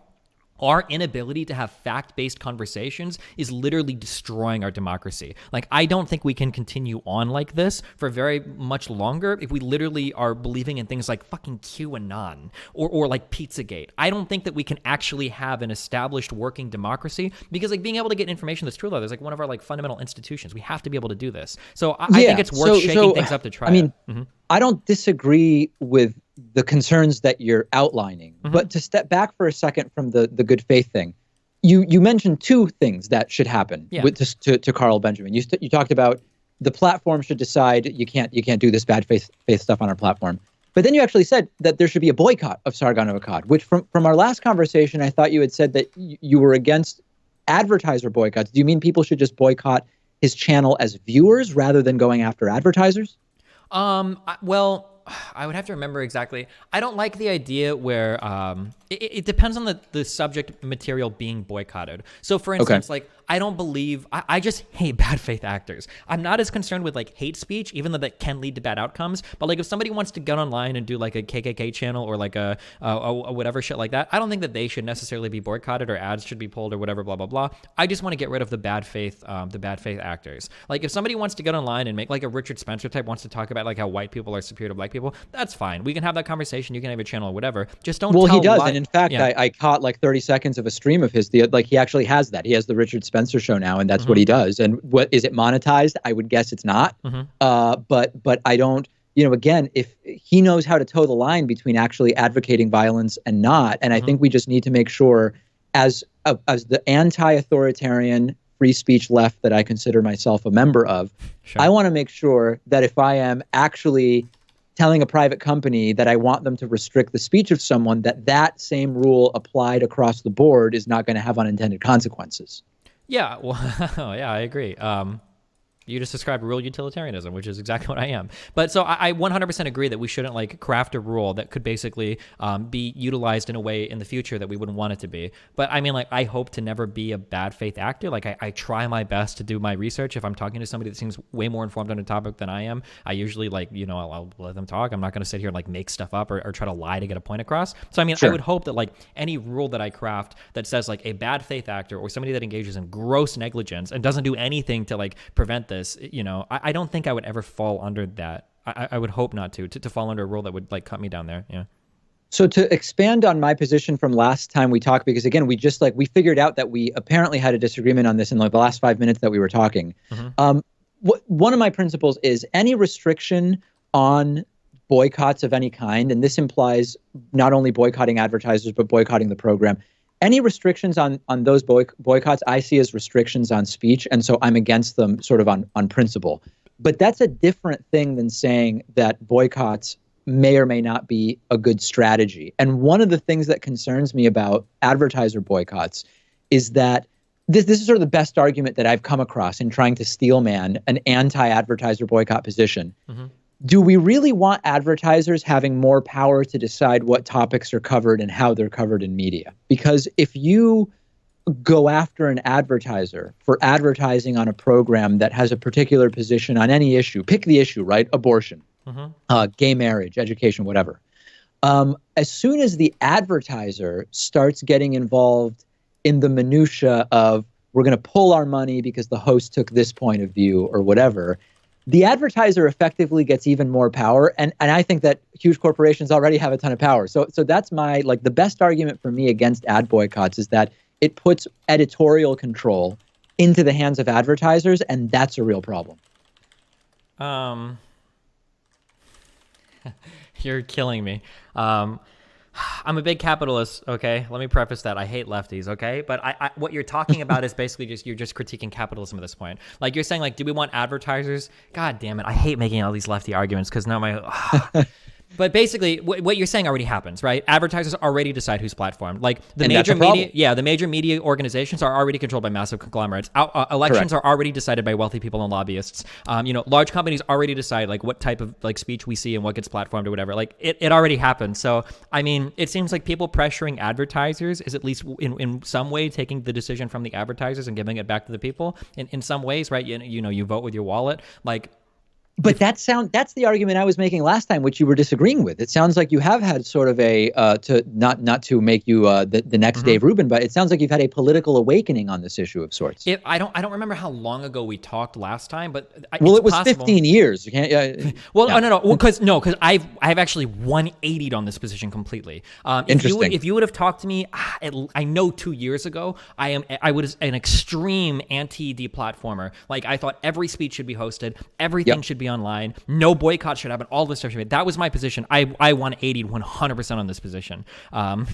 our inability to have fact-based conversations is literally destroying our democracy. Like, I don't think we can continue on like this for very much longer if we literally are believing in things like fucking QAnon or like Pizzagate. I don't think that we can actually have an established working democracy, because like being able to get information that's true, though, is like one of our like fundamental institutions. We have to be able to do this. So I think it's worth shaking things up to try. I mean, I don't disagree with the concerns that you're outlining. But to step back for a second from the good faith thing, you mentioned two things that should happen to Carl Benjamin. You talked about the platform should decide you can't do this bad faith stuff on our platform. But then you actually said that there should be a boycott of Sargon of Akkad, which from our last conversation, I thought you had said that you were against advertiser boycotts. Do you mean people should just boycott his channel as viewers rather than going after advertisers? Well, I would have to remember exactly. I don't like the idea where it depends on the subject material being boycotted. So for instance, like I don't believe, I just hate bad faith actors. I'm not as concerned with like hate speech, even though that can lead to bad outcomes. But like if somebody wants to get online and do like a KKK channel or like a whatever shit like that, I don't think that they should necessarily be boycotted or ads should be pulled or whatever, blah, blah, blah. I just want to get rid of the bad faith actors. Like if somebody wants to get online and make like a Richard Spencer type wants to talk about like how white people are superior to black people, that's fine. We can have that conversation. You can have your channel or whatever. Just don't tell he does. And in fact, I caught like 30 seconds of a stream of his. Like he actually has that. He has the Richard Spencer show now, and that's what he does. And what is it monetized? I would guess it's not. But I don't. Again, if he knows how to toe the line between actually advocating violence and not, and I think we just need to make sure, as the anti-authoritarian free speech left that I consider myself a member of, I want to make sure that if I am actually telling a private company that I want them to restrict the speech of someone, that same rule applied across the board is not going to have unintended consequences. Yeah, well, yeah, I agree. You just described real utilitarianism, which is exactly what I am. But so I 100% agree that we shouldn't like craft a rule that could basically be utilized in a way in the future that we wouldn't want it to be. But I mean, like, I hope to never be a bad faith actor. Like I try my best to do my research. If I'm talking to somebody that seems way more informed on a topic than I am, I usually like, I'll let them talk. I'm not going to sit here and like make stuff up or try to lie to get a point across. So I mean, I would hope that like any rule that I craft that says like a bad faith actor or somebody that engages in gross negligence and doesn't do anything to like prevent this, I don't think I would ever fall under that. I would hope not to fall under a rule that would like cut me down there. Yeah. So to expand on my position from last time we talked, because again, we figured out that we apparently had a disagreement on this in like the last 5 minutes that we were talking. One of my principles is any restriction on boycotts of any kind, and this implies not only boycotting advertisers, but boycotting the program. Any restrictions on those boycotts I see as restrictions on speech, and so I'm against them sort of on principle. But that's a different thing than saying that boycotts may or may not be a good strategy. And one of the things that concerns me about advertiser boycotts is that this is sort of the best argument that I've come across in trying to steelman an anti-advertiser boycott position. Do we really want advertisers having more power to decide what topics are covered and how they're covered in media? Because if you go after an advertiser for advertising on a program that has a particular position on any issue, pick the issue, right? Abortion, gay marriage, education, whatever. As soon as the advertiser starts getting involved in the minutia of we're going to pull our money because the host took this point of view or whatever, the advertiser effectively gets even more power. And I think that huge corporations already have a ton of power. So that's my, like, the best argument for me against ad boycotts is that it puts editorial control into the hands of advertisers, and that's a real problem. You're killing me. I'm a big capitalist, okay? Let me preface that. I hate lefties, okay? But what you're talking about is basically you're just critiquing capitalism at this point. Like you're saying, like, do we want advertisers? God damn it. I hate making all these lefty arguments because now But basically, what you're saying already happens, right? Advertisers already decide who's platformed. Like the major media, the major media organizations are already controlled by massive conglomerates. Elections are already decided by wealthy people and lobbyists. Large companies already decide like what type of like speech we see and what gets platformed or whatever. Like it already happens. So I mean, it seems like people pressuring advertisers is at least in some way taking the decision from the advertisers and giving it back to the people. In some ways, right? You vote with your wallet, like. But that's the argument I was making last time, which you were disagreeing with. It sounds like you have had sort of a to not to make you the next Dave Rubin, but it sounds like you've had a political awakening on this issue of sorts. I don't remember how long ago we talked last time, but it was possible. 15 years. You can't. No, because I've actually 180'd on this position completely. Interesting. If you would have talked to me, I know 2 years ago, I was an extreme anti-deplatformer. Like I thought every speech should be hosted, everything should be online. No boycott should happen. All this stuff should be. That was my position. I 180 100% on this position.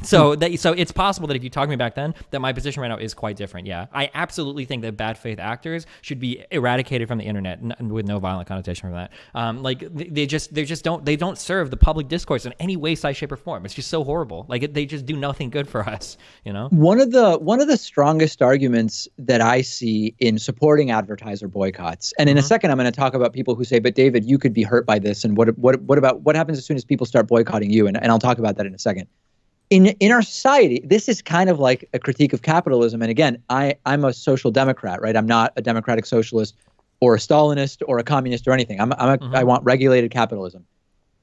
So it's possible that if you talked to me back then, that my position right now is quite different. Yeah, I absolutely think that bad faith actors should be eradicated from the internet with no violent connotation from that. Like they just don't serve the public discourse in any way, size, shape, or form. It's just so horrible. Like they just do nothing good for us. You know, one of the strongest arguments that I see in supporting advertiser boycotts, and in a second I'm going to talk about people who say, but David, you could be hurt by this, and what happens as soon as people start boycotting you, and I'll talk about that in a second. In our society, this is kind of like a critique of capitalism. And again, I'm a social democrat, right? I'm not a democratic socialist or a Stalinist or a communist or anything. I want regulated capitalism.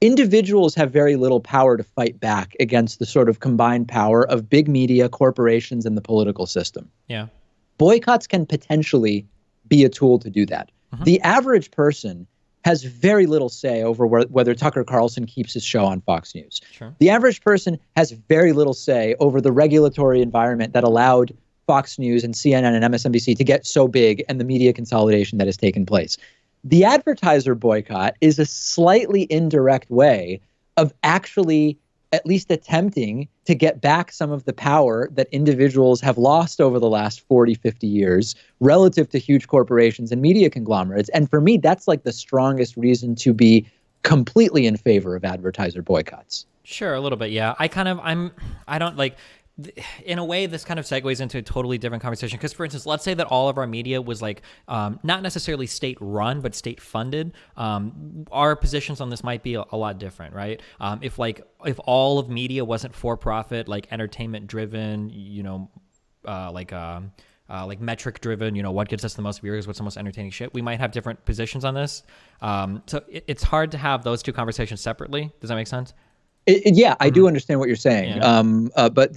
Individuals have very little power to fight back against the sort of combined power of big media, corporations, and the political system. Yeah. Boycotts can potentially be a tool to do that. The average person has very little say over whether Tucker Carlson keeps his show on Fox News. Sure. The average person has very little say over the regulatory environment that allowed Fox News and CNN and MSNBC to get so big and the media consolidation that has taken place. The advertiser boycott is a slightly indirect way of actually at least attempting to get back some of the power that individuals have lost over the last 40, 50 years relative to huge corporations and media conglomerates. And for me, that's like the strongest reason to be completely in favor of advertiser boycotts. Sure, a little bit, yeah. I don't like... In a way, this kind of segues into a totally different conversation. Because, for instance, let's say that all of our media was like not necessarily state-run, but state-funded. Our positions on this might be a lot different, right? If all of media wasn't for-profit, like entertainment-driven, like metric-driven, what gets us the most viewers, what's the most entertaining shit, we might have different positions on this. So it's hard to have those two conversations separately. Does that make sense? I do understand what you're saying. Yeah. But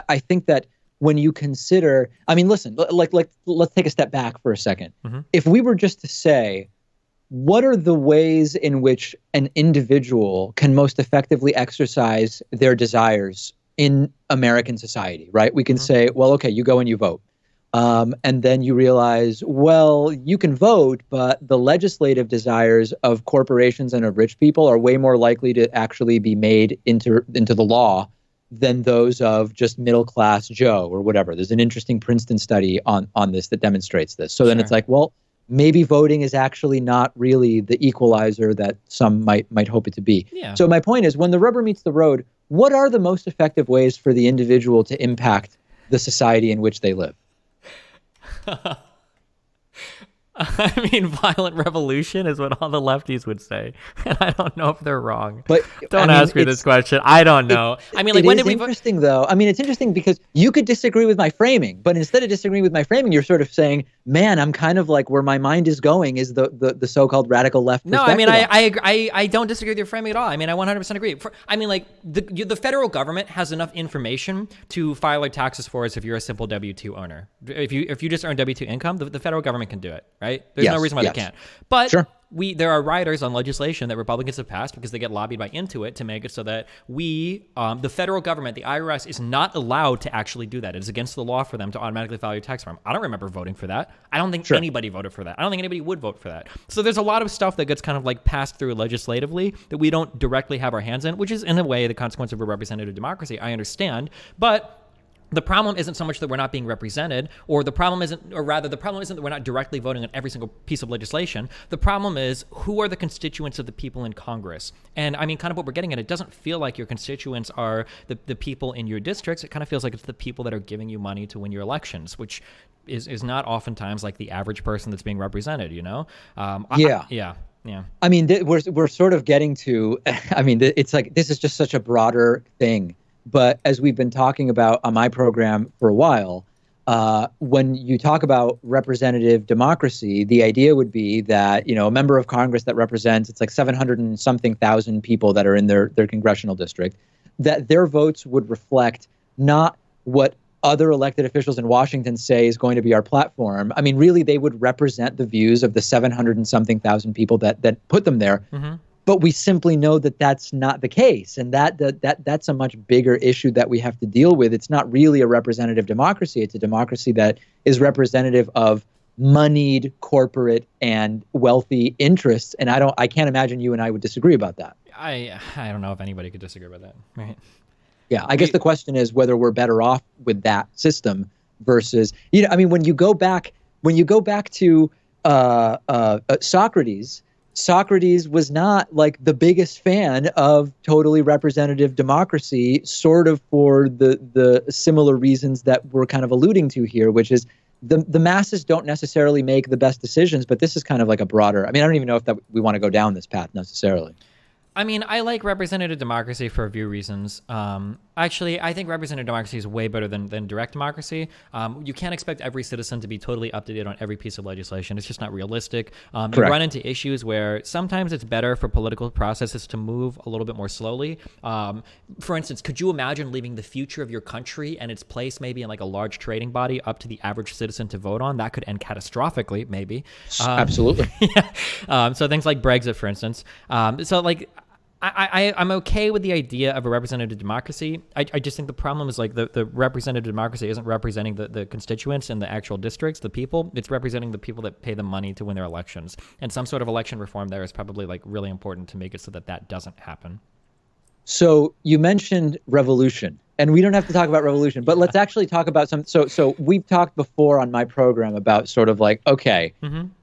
I think that when you consider, I mean, listen, let's take a step back for a second. If we were just to say, what are the ways in which an individual can most effectively exercise their desires in American society, right? We can say, well, okay, you go and you vote. And then you realize, well, you can vote, but the legislative desires of corporations and of rich people are way more likely to actually be made into the law than those of just middle-class Joe or whatever. There's an interesting Princeton study on this that demonstrates this. So then it's like, well, maybe voting is actually not really the equalizer that some might hope it to be. Yeah. So my point is, when the rubber meets the road, what are the most effective ways for the individual to impact the society in which they live? I mean, violent revolution is what all the lefties would say, and I don't know if they're wrong. But don't ask me this question. I don't know. I mean, like, when did we? Interesting though. I mean, it's interesting because you could disagree with my framing, but instead of disagreeing with my framing, you're sort of saying, "Man, I'm kind of like where my mind is going is the so-called radical left." No, I mean, I don't disagree with your framing at all. I mean, I 100% agree. I mean, like the federal government has enough information to file your taxes for us if you're a simple W-2 owner. If you just earn W-2 income, the federal government can do it, right? There's no reason why they can't. But sure. There are riders on legislation that Republicans have passed because they get lobbied by Intuit to make it so that the federal government, the IRS, is not allowed to actually do that. It is against the law for them to automatically file your tax form. I don't remember voting for that. I don't think anybody voted for that. I don't think anybody would vote for that. So there's a lot of stuff that gets kind of like passed through legislatively that we don't directly have our hands in, which is in a way the consequence of a representative democracy. I understand, but the problem isn't so much that we're not being represented, or the problem isn't that we're not directly voting on every single piece of legislation. The problem is, who are the constituents of the people in Congress? And I mean, kind of what we're getting at, it doesn't feel like your constituents are the people in your districts. It kind of feels like it's the people that are giving you money to win your elections, which is not oftentimes like the average person that's being represented, Yeah. I mean, we're sort of getting to, I mean, it's like, this is just such a broader thing. But as we've been talking about on my program for a while, when you talk about representative democracy, the idea would be that, a member of Congress that represents, it's like 700 and something thousand people that are in their congressional district, that their votes would reflect not what other elected officials in Washington say is going to be our platform. I mean, really, they would represent the views of the 700 and something thousand people that put them there. Mm-hmm. But we simply know that that's not the case, and that's a much bigger issue that we have to deal with. It's not really a representative democracy. It's a democracy that is representative of moneyed corporate and wealthy interests. And I can't imagine you and I would disagree about that. I don't know if anybody could disagree with that. Right. Yeah, I guess the question is whether we're better off with that system versus, I mean, when you go back to Socrates was not like the biggest fan of totally representative democracy, sort of for the similar reasons that we're kind of alluding to here, which is the masses don't necessarily make the best decisions, but this is kind of like a broader, I mean, I don't even know if that we want to go down this path necessarily. I mean, I like representative democracy for a few reasons. Actually, I think representative democracy is way better than direct democracy. You can't expect every citizen to be totally up to date on every piece of legislation. It's just not realistic. You run into issues where sometimes it's better for political processes to move a little bit more slowly. For instance, could you imagine leaving the future of your country and its place maybe in like a large trading body up to the average citizen to vote on? That could end catastrophically, maybe. Absolutely. Yeah. So things like Brexit, for instance. So like, I'm okay with the idea of a representative democracy. I just think the problem is like the representative democracy isn't representing the constituents in the actual districts, the people. It's representing the people that pay the money to win their elections. And some sort of election reform there is probably like really important to make it so that doesn't happen. So you mentioned revolution, and we don't have to talk about revolution, but let's actually talk about some. So we've talked before on my program about sort of like, okay,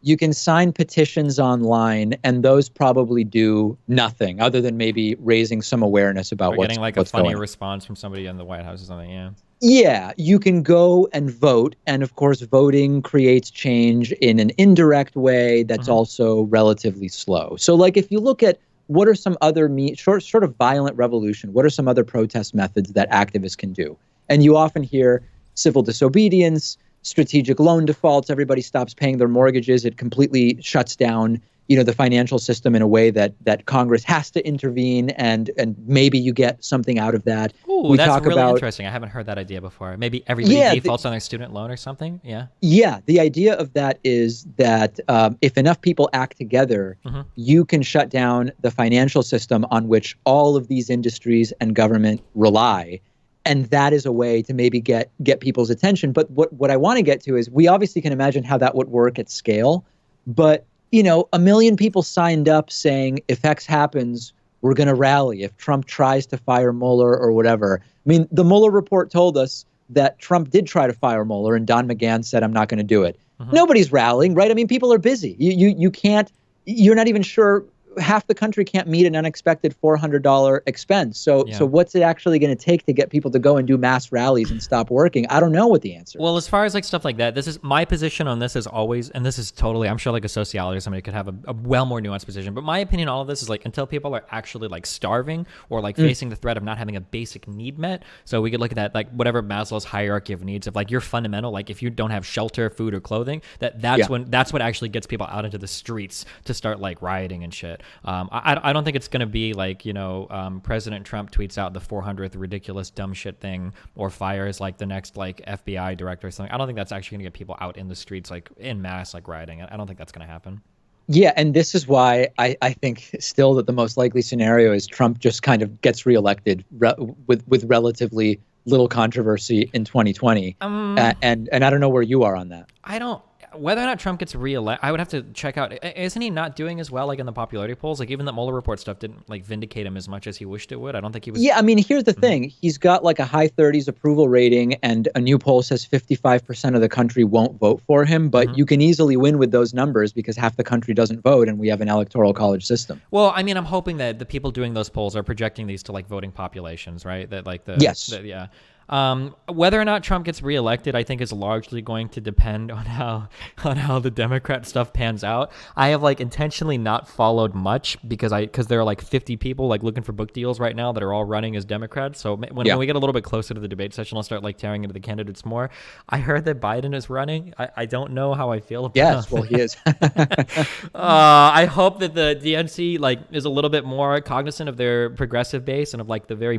you can sign petitions online, and those probably do nothing other than maybe raising some awareness about what's getting like a funny response from somebody in the White House or something. Yeah. Yeah, you can go and vote, and of course, voting creates change in an indirect way that's also relatively slow. So, like, if you look at what are some other sort of violent revolution? What are some other protest methods that activists can do? And you often hear civil disobedience, strategic loan defaults. Everybody stops paying their mortgages. It completely shuts down, the financial system in a way that Congress has to intervene, and maybe you get something out of that. Ooh, that's really interesting. I haven't heard that idea before. Maybe everybody defaults on their student loan or something. Yeah. Yeah. The idea of that is that if enough people act together, you can shut down the financial system on which all of these industries and government rely. And that is a way to maybe get people's attention. But what I want to get to is we obviously can imagine how that would work at scale. But, 1 million people signed up saying if X happens, we're going to rally. If Trump tries to fire Mueller or whatever. I mean, the Mueller report told us that Trump did try to fire Mueller, and Don McGahn said, I'm not going to do it. Nobody's rallying, right? I mean, people are busy. You can't, you're not even sure. Half the country can't meet an unexpected $400 expense. So what's it actually going to take to get people to go and do mass rallies and stop working? I don't know what the answer is. Well, as far as like stuff like that, this is my position on this is always, and this is totally, I'm sure like a sociologist or somebody could have a well more nuanced position, but my opinion on all of this is like until people are actually like starving or like facing the threat of not having a basic need met. So we could look at that, like whatever Maslow's hierarchy of needs of like your fundamental, like if you don't have shelter, food or clothing, that's what actually gets people out into the streets to start like rioting and shit. I don't think it's going to be like, President Trump tweets out the 400th ridiculous dumb shit thing or fires like the next like FBI director or something. I don't think that's actually going to get people out in the streets like in mass like rioting. I don't think that's going to happen. Yeah, and this is why I think still that the most likely scenario is Trump just kind of gets reelected with relatively little controversy in 2020. And I don't know where you are on that. Whether or not Trump gets reelected, I would have to check out. Isn't he not doing as well, like in the popularity polls? Like even the Mueller report stuff didn't like vindicate him as much as he wished it would. I don't think he was. Yeah, I mean, here's the thing: he's got like a high 30s approval rating, and a new poll says 55% of the country won't vote for him. But you can easily win with those numbers because half the country doesn't vote, and we have an electoral college system. Well, I mean, I'm hoping that the people doing those polls are projecting these to like voting populations, right? That like yeah. Whether or not Trump gets reelected, I think is largely going to depend on how the Democrat stuff pans out. I have like intentionally not followed much because there are like 50 people like looking for book deals right now that are all running as Democrats. So when we get a little bit closer to the debate session, I'll start like tearing into the candidates more. I heard that Biden is running. I don't know how I feel about Yes, well, he is. I hope that the DNC like is a little bit more cognizant of their progressive base and of like the very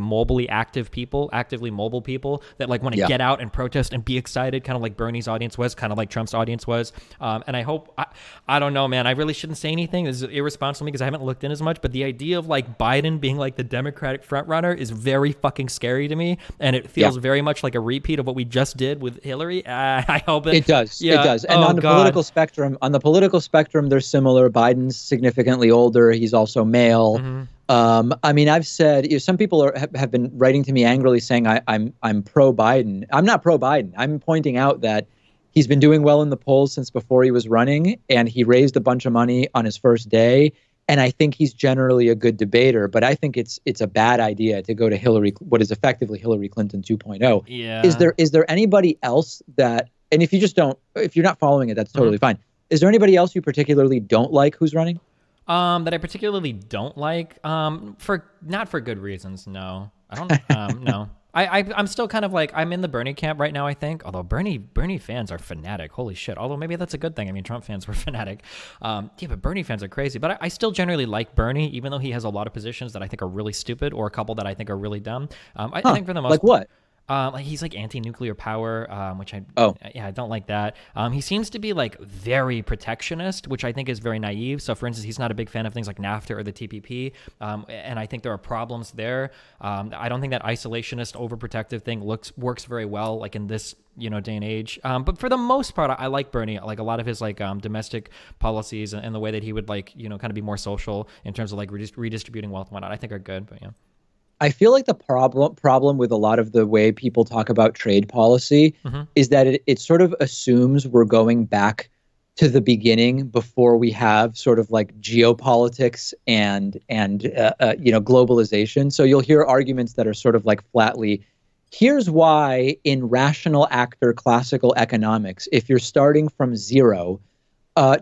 actively mobile people people that like want to get out and protest and be excited, kind of like Bernie's audience was, kind of like Trump's audience was. And I hope, I don't know, man, I really shouldn't say anything. This is irresponsible because I haven't looked in as much, but the idea of like Biden being like the Democratic front runner is very fucking scary to me. And it feels very much like a repeat of what we just did with Hillary. I hope it does. Yeah. It does. And on the political spectrum, they're similar. Biden's significantly older. He's also male. I mean, I've said, some people have been writing to me angrily saying I'm pro Biden. I'm not pro Biden. I'm pointing out that he's been doing well in the polls since before he was running, and he raised a bunch of money on his first day. And I think he's generally a good debater, but I think it's a bad idea to go to what is effectively Hillary Clinton 2.0. Yeah. Is there anybody else that, and if you're not following it, that's totally fine. Is there anybody else you particularly don't like who's running? That I particularly don't like, not for good reasons. No, I don't. No, I'm still kind of like, I'm in the Bernie camp right now, I think. Although Bernie fans are fanatic. Holy shit. Although maybe that's a good thing. I mean, Trump fans were fanatic. But Bernie fans are crazy. But I still generally like Bernie, even though he has a lot of positions that I think are really stupid, or a couple that I think are really dumb. I think for the most, like what? Like he's like anti-nuclear power, which I don't like that. He seems to be like very protectionist, which I think is very naive. So for instance, he's not a big fan of things like NAFTA or the TPP. And I think there are problems there. I don't think that isolationist overprotective thing works very well, like in this, day and age. But for the most part, I like Bernie. Like a lot of his like domestic policies and the way that he would like, kind of be more social in terms of like redistributing wealth and whatnot, I think are good, but yeah. I feel like the problem with a lot of the way people talk about trade policy is that it sort of assumes we're going back to the beginning before we have sort of like geopolitics and globalization. So you'll hear arguments that are sort of like flatly, here's why in rational actor classical economics, if you're starting from zero,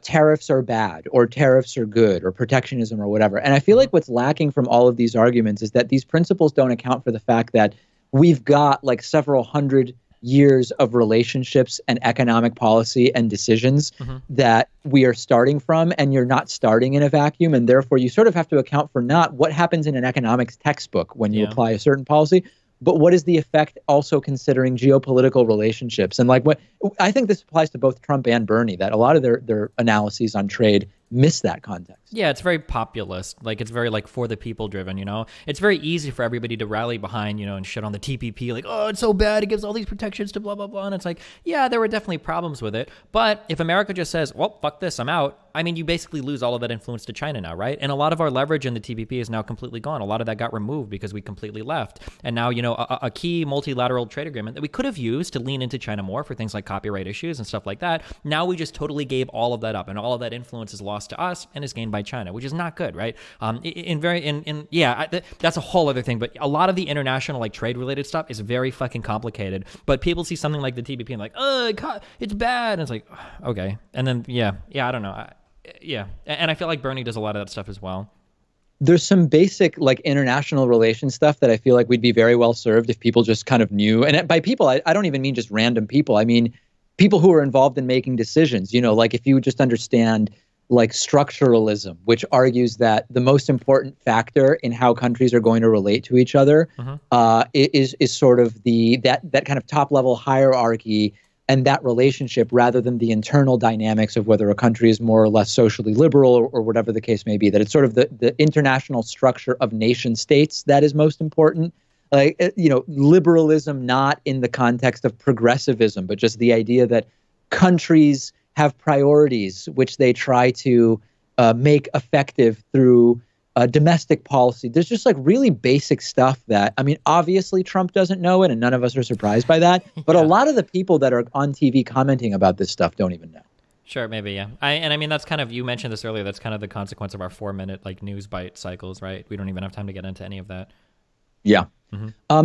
tariffs are bad or tariffs are good or protectionism or whatever. And I feel like what's lacking from all of these arguments is that these principles don't account for the fact that we've got like several hundred years of relationships and economic policy and decisions that we are starting from, and you're not starting in a vacuum. And therefore you sort of have to account for not what happens in an economics textbook when you apply a certain policy, but what is the effect also considering geopolitical relationships? And like what I think this applies to both Trump and Bernie, that a lot of their analyses on trade miss that context. Yeah, it's very populist. Like it's very like for the people driven, It's very easy for everybody to rally behind, and shit on the TPP. Like, oh, it's so bad. It gives all these protections to blah, blah, blah. And it's like, yeah, there were definitely problems with it. But if America just says, well, fuck this, I'm out. I mean, you basically lose all of that influence to China now, right? And a lot of our leverage in the TPP is now completely gone. A lot of that got removed because we completely left. And now, a key multilateral trade agreement that we could have used to lean into China more for things like copyright issues and stuff like that. Now we just totally gave all of that up, and all of that influence is lost to us and is gained by China, which is not good, right? That's a whole other thing. But a lot of the international like trade related stuff is very fucking complicated. But people see something like the TPP and like, oh, it's bad. And it's like, okay. And then, I don't know. And I feel like Bernie does a lot of that stuff as well. There's some basic like international relations stuff that I feel like we'd be very well served if people just kind of knew. And by people, I don't even mean just random people. I mean, people who are involved in making decisions, like if you just understand like structuralism, which argues that the most important factor in how countries are going to relate to each other is sort of that kind of top level hierarchy and that relationship, rather than the internal dynamics of whether a country is more or less socially liberal or whatever the case may be. That it's sort of the international structure of nation states that is most important. Like, liberalism not in the context of progressivism, but just the idea that countries have priorities which they try to make effective through domestic policy. There's just like really basic stuff that, I mean, obviously Trump doesn't know it and none of us are surprised by that. But a lot of the people that are on TV commenting about this stuff don't even know. Sure, maybe, yeah. I mean, that's kind of, you mentioned this earlier, that's kind of the consequence of our 4-minute like news bite cycles, right? We don't even have time to get into any of that. Yeah.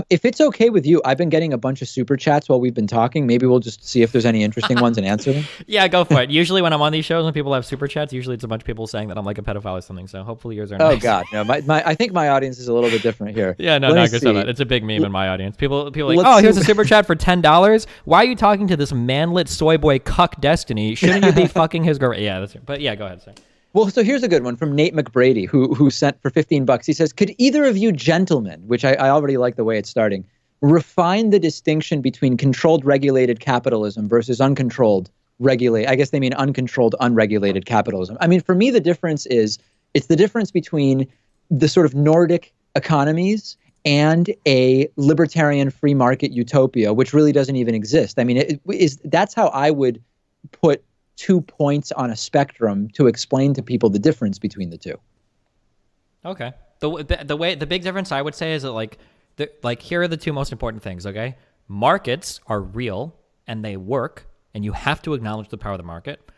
If it's okay with you, I've been getting a bunch of super chats while we've been talking. Maybe we'll just see if there's any interesting ones and answer them. Yeah, go for it. Usually when I'm on these shows, when people have super chats, usually it's a bunch of people saying that I'm like a pedophile or something. So hopefully yours are nice. Oh God, no. I think my audience is a little bit different here. Yeah, no, not good stuff. It's a big meme in my audience. People like, oh, here's a super chat for $10. Why are you talking to this manlet soy boy cuck Destiny? Shouldn't you be fucking his girl? Yeah, that's it. But yeah, go ahead, sir. Well, so here's a good one from Nate McBrady, who sent for $15. He says, could either of you gentlemen, which I already like the way it's starting, refine the distinction between controlled regulated capitalism versus uncontrolled regulate. I guess they mean uncontrolled, unregulated capitalism. I mean, for me, the difference is it's the difference between the sort of Nordic economies and a libertarian free market utopia, which really doesn't even exist. I mean, that's how I would put 2 points on a spectrum to explain to people the difference between the two. Okay. The big difference I would say is that like here are the two most important things. Okay, markets are real and they work, and you have to acknowledge the power of the market.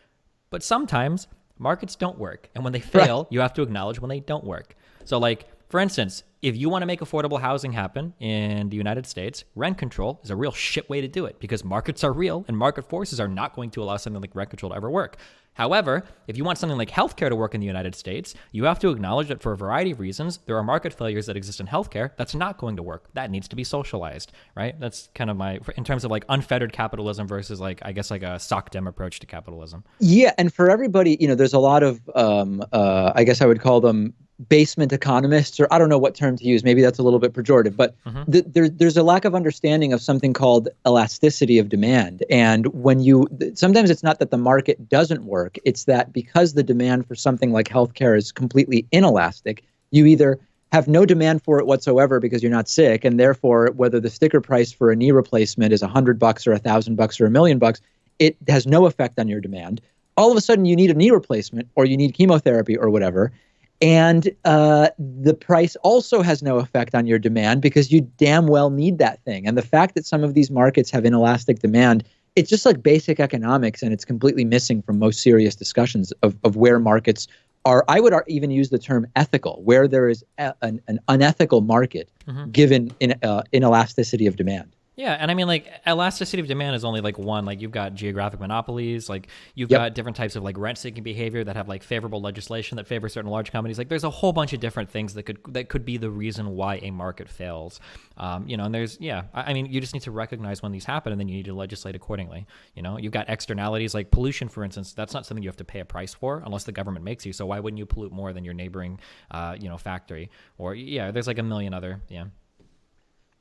But sometimes markets don't work, and when they fail, right, you have to acknowledge when they don't work. So like, for instance, if you want to make affordable housing happen in the United States, rent control is a real shit way to do it because markets are real and market forces are not going to allow something like rent control to ever work. However, if you want something like healthcare to work in the United States, you have to acknowledge that for a variety of reasons, there are market failures that exist in healthcare that's not going to work. That needs to be socialized, right? That's kind of in terms of like unfettered capitalism versus like, I guess like a sock dem approach to capitalism. Yeah. And for everybody, there's a lot of, I guess I would call them basement economists, or I don't know what term to use. Maybe that's a little bit pejorative, but there's a lack of understanding of something called elasticity of demand. And sometimes it's not that the market doesn't work, it's that because the demand for something like healthcare is completely inelastic, you either have no demand for it whatsoever because you're not sick, and therefore whether the sticker price for a knee replacement is $100 or $1,000 or $1 million, it has no effect on your demand. All of a sudden you need a knee replacement or you need chemotherapy or whatever. And the price also has no effect on your demand because you damn well need that thing. And the fact that some of these markets have inelastic demand, it's just like basic economics, and it's completely missing from most serious discussions of where markets are. I would even use the term ethical, where there is an unethical market given inelasticity of demand. Yeah, and I mean, like, elasticity of demand is only like one. Like, you've got geographic monopolies, like you've got different types of like rent-seeking behavior that have like favorable legislation that favor certain large companies. Like, there's a whole bunch of different things that could be the reason why a market fails. And there's I mean, you just need to recognize when these happen, and then you need to legislate accordingly. You've got externalities like pollution, for instance. That's not something you have to pay a price for unless the government makes you. So why wouldn't you pollute more than your neighboring, factory? Or there's like a million other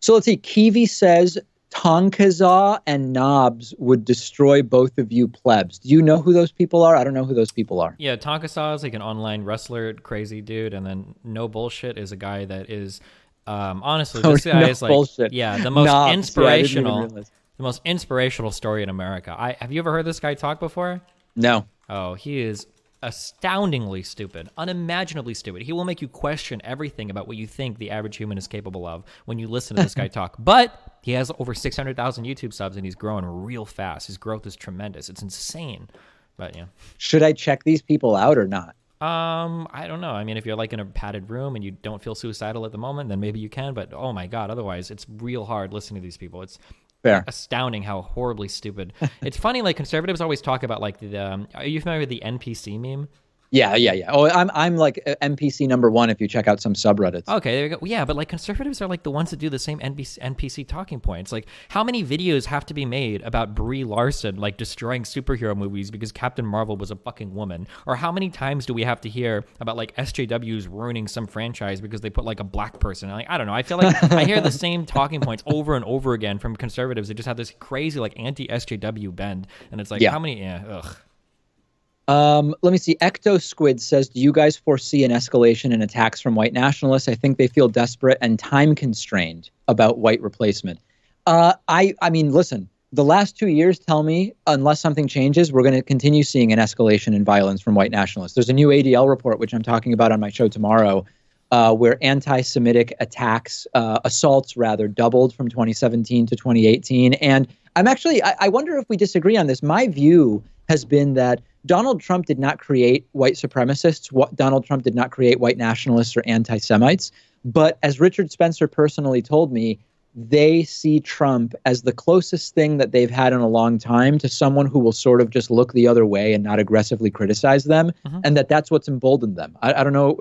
So let's see. Kiwi says Tonkazaw and Knobs would destroy both of you plebs. Do you know who those people are? I don't know who those people are. Yeah, Tonkazaw is like an online wrestler, crazy dude, and then No Bullshit is a guy that is honestly, this guy is like bullshit. The most Knobs, inspirational, the most inspirational story in America. Have you ever heard this guy talk before? No. Oh, he is astoundingly stupid, unimaginably stupid. He will make you question everything about what you think the average human is capable of when you listen to this guy talk. But he has over 600,000 YouTube subs, and he's growing real fast. His growth is tremendous. It's insane. But should I check these people out or not? I don't know. I mean, if you're like in a padded room and you don't feel suicidal at the moment, then maybe you can. But oh my God, otherwise it's real hard listening to these people. It's astounding how horribly stupid. It's funny, like conservatives always talk about like are you familiar with the NPC meme? Yeah. Oh, I'm like NPC number one if you check out some subreddits. Okay, there you go. Yeah, but like conservatives are like the ones that do the same NPC talking points. Like, how many videos have to be made about Brie Larson like destroying superhero movies because Captain Marvel was a fucking woman? Or how many times do we have to hear about like SJWs ruining some franchise because they put like a black person? Like, I don't know. I feel like I hear the same talking points over and over again from conservatives. They just have this crazy like anti-SJW bend, and it's like how many? Ugh. Let me see. Ecto Squid says, do you guys foresee an escalation in attacks from white nationalists? I think they feel desperate and time constrained about white replacement. I mean, listen, the last 2 years tell me, unless something changes, we're going to continue seeing an escalation in violence from white nationalists. There's a new ADL report, which I'm talking about on my show tomorrow, where anti-Semitic attacks, assaults rather, doubled from 2017 to 2018. And I wonder if we disagree on this. My view has been that Donald Trump did not create white supremacists. Donald Trump did not create white nationalists or anti-Semites. But as Richard Spencer personally told me, they see Trump as the closest thing that they've had in a long time to someone who will sort of just look the other way and not aggressively criticize them, and that's what's emboldened them. I don't know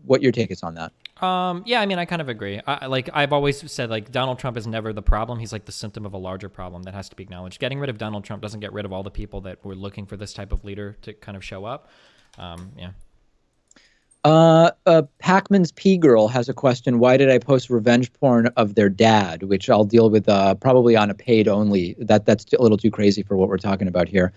what your take is on that. I mean, I kind of agree. I've always said, like, Donald Trump is never the problem. He's like the symptom of a larger problem that has to be acknowledged. Getting rid of Donald Trump doesn't get rid of all the people that were looking for this type of leader to kind of show up. Pakman's P Girl has a question. Why did I post revenge porn of their dad? Which I'll deal with probably on a paid only. That's a little too crazy for what we're talking about here.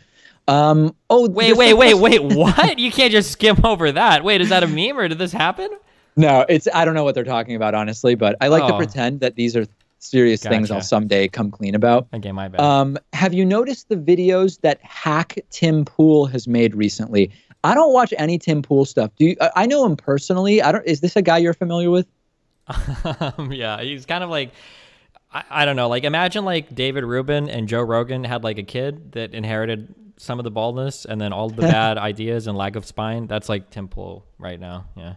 Wait, what? You can't just skim over that. Wait, is that a meme or did this happen? No, I don't know what they're talking about, honestly, but I like to pretend that these are serious things I'll someday come clean about. Okay, my bad. Have you noticed the videos that Hack Tim Pool has made recently? I don't watch any Tim Pool stuff. I know him personally. Is this a guy you're familiar with? Yeah, he's kind of like, I don't know. Like, imagine like David Rubin and Joe Rogan had like a kid that inherited some of the baldness and then all the bad ideas and lack of spine. That's like Tim Pool right now. Yeah.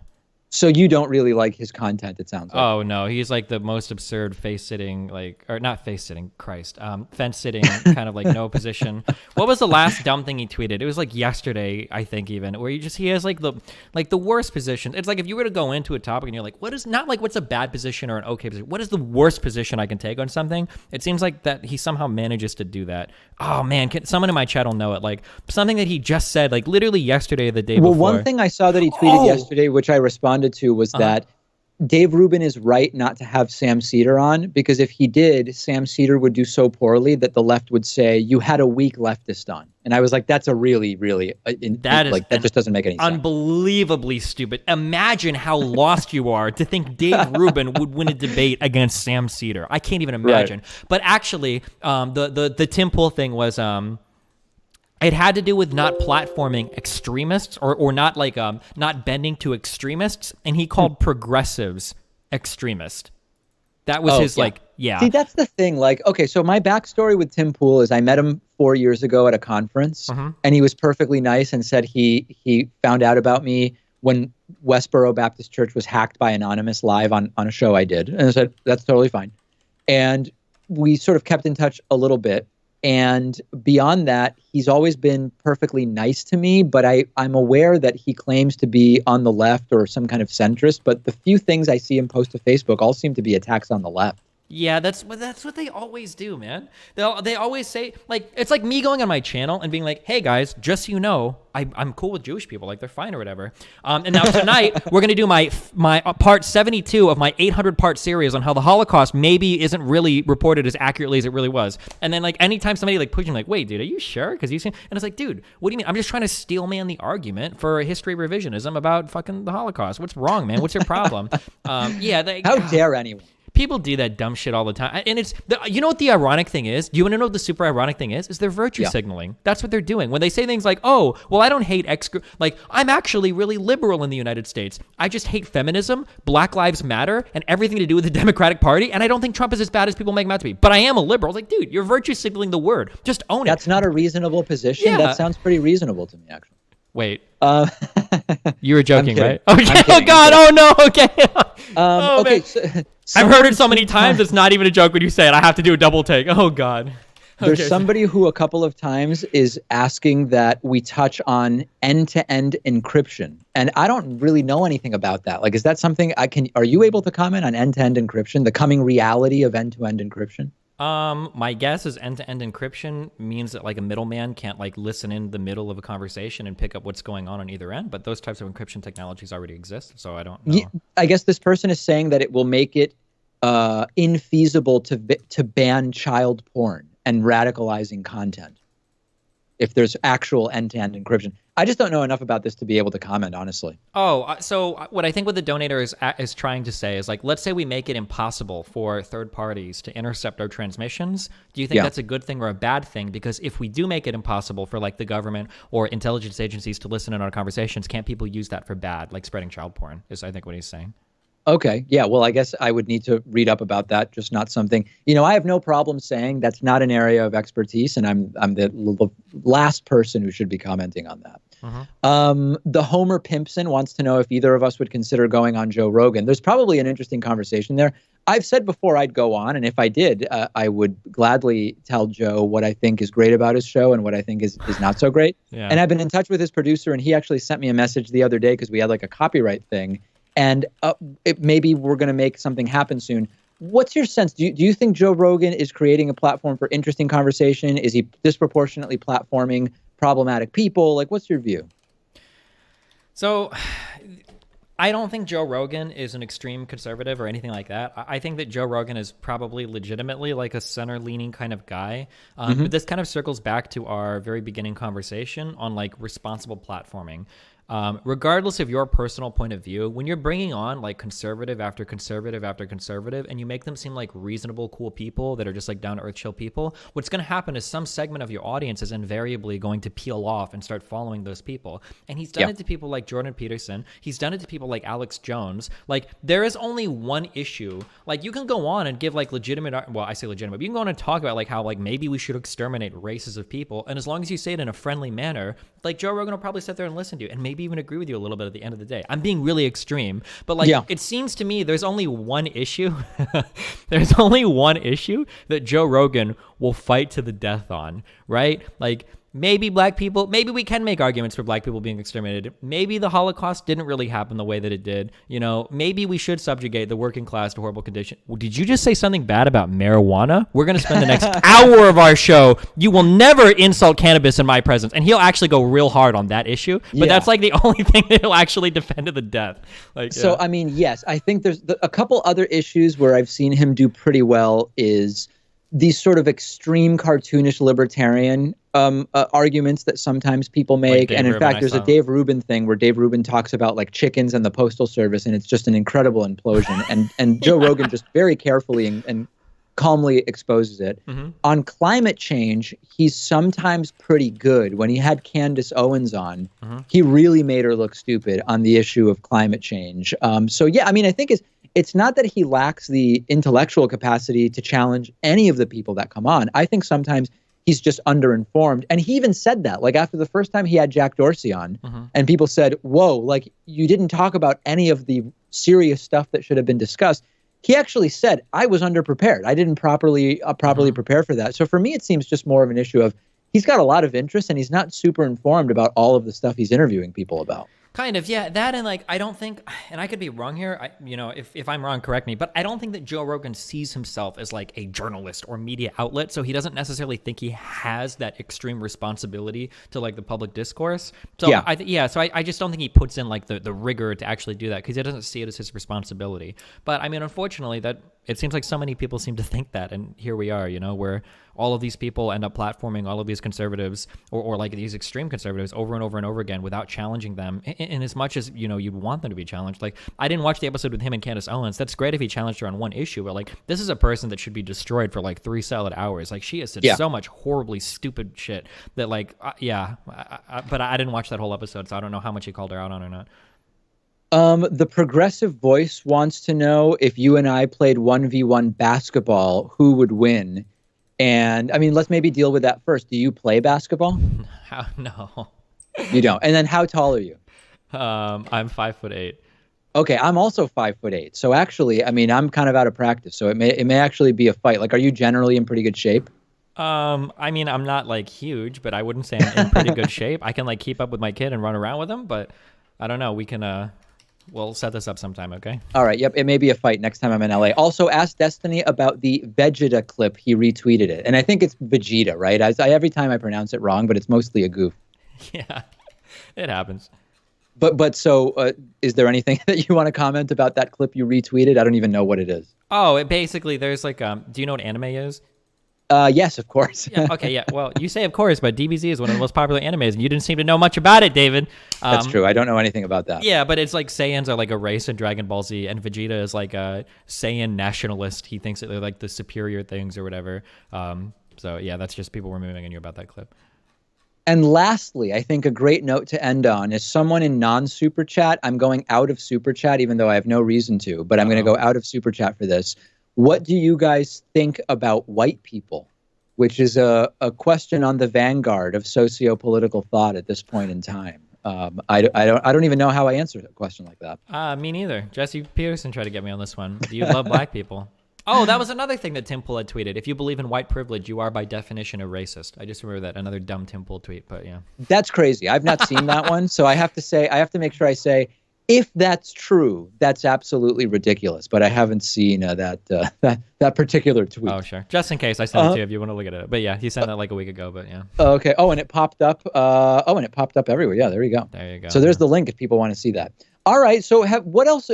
So you don't really like his content, it sounds like. Oh, no. He's like the most absurd face-sitting, or not face-sitting, Christ. Fence-sitting, kind of like no position. What was the last dumb thing he tweeted? It was like yesterday, I think even, where he has like the worst position. It's like if you were to go into a topic and you're like, not like what's a bad position or an okay position. What is the worst position I can take on something? It seems like that he somehow manages to do that. Oh, man, someone in my chat will know it. Like something that he just said, like literally yesterday or the day before. Well, one thing I saw that he tweeted yesterday, which I responded to, was that Dave Rubin is right not to have Sam Cedar on, because if he did, Sam Cedar would do so poorly that the left would say, you had a weak leftist on. And I was like, that's a really, that just doesn't make any sense. Unbelievably stupid. Imagine how lost you are to think Dave Rubin would win a debate against Sam Cedar. I can't even imagine. Right. But actually, the Tim Pool thing was... it had to do with not platforming extremists or not like not bending to extremists, and he called progressives extremist. That was his like. See, that's the thing. Like, okay, so my backstory with Tim Pool is I met him 4 years ago at a conference, and he was perfectly nice and said he found out about me when Westboro Baptist Church was hacked by Anonymous live on a show I did, and I said that's totally fine, and we sort of kept in touch a little bit. And beyond that, he's always been perfectly nice to me, but I'm aware that he claims to be on the left or some kind of centrist, but the few things I see him post to Facebook all seem to be attacks on the left. Yeah, that's what they always do, man. They always say, like, it's like me going on my channel and being like, hey guys, just so you know, I'm cool with Jewish people, like they're fine or whatever. And now tonight we're gonna do my part 72 of my 800-part series on how the Holocaust maybe isn't really reported as accurately as it really was. And then like anytime somebody like pushes me, like, wait, dude, are you sure? Because you see, and it's like, dude, what do you mean? I'm just trying to steel man the argument for history revisionism about fucking the Holocaust. What's wrong, man? What's your problem? How dare anyone? People do that dumb shit all the time. And you know what the ironic thing is? Do you want to know what the super ironic thing is? Is they're virtue signaling. That's what they're doing. When they say things like, oh, well, I don't hate like, I'm actually really liberal in the United States. I just hate feminism, Black Lives Matter, and everything to do with the Democratic Party. And I don't think Trump is as bad as people make him out to be. But I am a liberal. Like, dude, you're virtue signaling the word. Just own it. That's not a reasonable position. Yeah. That sounds pretty reasonable to me, actually. Wait. You were joking, right? Okay. Oh God. Oh no. Okay. Okay. I've heard it so many times. It's not even a joke when you say it. I have to do a double take. Oh God. There's somebody who a couple of times is asking that we touch on end-to-end encryption, and I don't really know anything about that. Like, is that something are you able to comment on end-to-end encryption, the coming reality of end-to-end encryption? My guess is end-to-end encryption means that like a middleman can't like listen in the middle of a conversation and pick up what's going on either end. But those types of encryption technologies already exist, so I don't know. I guess this person is saying that it will make it infeasible to ban child porn and radicalizing content if there's actual end-to-end encryption. I just don't know enough about this to be able to comment, honestly. So what I think what the donator is trying to say is, like, let's say we make it impossible for third parties to intercept our transmissions. Do you think that's a good thing or a bad thing? Because if we do make it impossible for, like, the government or intelligence agencies to listen in on our conversations, can't people use that for bad, like spreading child porn, is I think what he's saying. Okay. Yeah. Well, I guess I would need to read up about that. Just not something, I have no problem saying that's not an area of expertise, and I'm the last person who should be commenting on that. The Homer Pimpson wants to know if either of us would consider going on Joe Rogan. There's probably an interesting conversation there. I've said before I'd go on, and if I did, I would gladly tell Joe what I think is great about his show and what I think is not so great. Yeah. And I've been in touch with his producer, and he actually sent me a message the other day because we had like a copyright thing. And maybe we're going to make something happen soon. What's your sense? Do you think Joe Rogan is creating a platform for interesting conversation? Is he disproportionately platforming problematic people? Like, what's your view? So I don't think Joe Rogan is an extreme conservative or anything like that. I think that Joe Rogan is probably legitimately like a center-leaning kind of guy. But this kind of circles back to our very beginning conversation on like responsible platforming. Regardless of your personal point of view, when you're bringing on like conservative after conservative after conservative and you make them seem like reasonable, cool people that are just like down to earth, chill people, what's going to happen is some segment of your audience is invariably going to peel off and start following those people. And he's done it to people like Jordan Peterson. He's done it to people like Alex Jones. Like there is only one issue. Like you can go on and give like legitimate, well, I say legitimate, but you can go on and talk about like how like maybe we should exterminate races of people. And as long as you say it in a friendly manner, like Joe Rogan will probably sit there and listen to you and maybe even agree with you a little bit at the end of the day. I'm being really extreme, but like it seems to me there's only one issue. There's only one issue that Joe Rogan will fight to the death on, right? Like maybe black people, maybe we can make arguments for black people being exterminated. Maybe the Holocaust didn't really happen the way that it did. You know, maybe we should subjugate the working class to horrible conditions. Well, did you just say something bad about marijuana? We're going to spend the next hour of our show. You will never insult cannabis in my presence. And he'll actually go real hard on that issue. But that's like the only thing that he'll actually defend to the death. Like, so, I mean, yes, I think there's a couple other issues where I've seen him do pretty well is these sort of extreme cartoonish libertarian arguments that sometimes people make. Like and in Rubin, fact, there's a Dave Rubin thing where Dave Rubin talks about like chickens and the postal service, and it's just an incredible implosion. and Joe Rogan just very carefully and calmly exposes it. On climate change, he's sometimes pretty good. When he had Candace Owens on, he really made her look stupid on the issue of climate change. So yeah, I mean, I think it's not that he lacks the intellectual capacity to challenge any of the people that come on. I think sometimes he's just underinformed. And he even said that, like after the first time he had Jack Dorsey on and people said, whoa, like you didn't talk about any of the serious stuff that should have been discussed. He actually said, I was underprepared. I didn't properly prepare for that. So for me, it seems just more of an issue of he's got a lot of interest and he's not super informed about all of the stuff he's interviewing people about. Kind of, yeah. That and like, I don't think, and I could be wrong here, if I'm wrong, correct me, but I don't think that Joe Rogan sees himself as like a journalist or media outlet, so he doesn't necessarily think he has that extreme responsibility to like the public discourse. So I just don't think he puts in like the rigor to actually do that because he doesn't see it as his responsibility. But I mean, unfortunately, that it seems like so many people seem to think that, and here we are, where all of these people end up platforming all of these conservatives or like these extreme conservatives over and over and over again without challenging them in as much as, you'd want them to be challenged. Like, I didn't watch the episode with him and Candace Owens. That's great if he challenged her on one issue, but like, this is a person that should be destroyed for like 3 solid hours. Like, she has said so much horribly stupid shit that like, but I didn't watch that whole episode, so I don't know how much he called her out on or not. The Progressive Voice wants to know if you and I played 1v1 basketball, who would win? And I mean, let's maybe deal with that first. Do you play basketball? No. You don't. And then how tall are you? I'm 5'8". Okay, I'm also 5'8". So actually, I mean, I'm kind of out of practice. So it may actually be a fight. Like, are you generally in pretty good shape? I mean, I'm not like huge, but I wouldn't say I'm in pretty good shape. I can like keep up with my kid and run around with him, but I don't know. We can we'll set this up sometime, okay? All right. Yep. It may be a fight next time I'm in LA. Also, ask Destiny about the Vegeta clip. He retweeted it. And I think it's Vegeta, right? Every time I pronounce it wrong, but it's mostly a goof. Yeah, it happens. But so is there anything that you want to comment about that clip you retweeted? I don't even know what it is. Oh, it basically, there's like, do you know what anime is? Yes, of course. Yeah, okay, yeah. Well, you say of course, but DBZ is one of the most popular animes, and you didn't seem to know much about it, David. That's true. I don't know anything about that. Yeah, but it's like Saiyans are like a race in Dragon Ball Z, and Vegeta is like a Saiyan nationalist. He thinks that they're like the superior things or whatever. So yeah, that's just people were moving on you about that clip. And lastly, I think a great note to end on is someone in non-super chat. I'm going out of super chat, even though I have no reason to, but I'm going to go out of super chat for this. What do you guys think about white people? Which is a question on the vanguard of socio-political thought at this point in time. I don't even know how I answer a question like that. Me neither. Jesse Peterson tried to get me on this one. Do you love black people? Oh, that was another thing that Tim Pool had tweeted. If you believe in white privilege, you are by definition a racist. I just remember that. Another dumb Tim Pool tweet, but yeah. That's crazy. I've not seen that one, so I have to make sure I say, if that's true, that's absolutely ridiculous. But I haven't seen that particular tweet. Oh, sure. Just in case, I sent it to you if you want to look at it. But yeah, he sent that like a week ago. But yeah. Okay. Oh, and it popped up. And it popped up everywhere. Yeah, there you go. There you go. So there's the link if people want to see that. All right. So what else?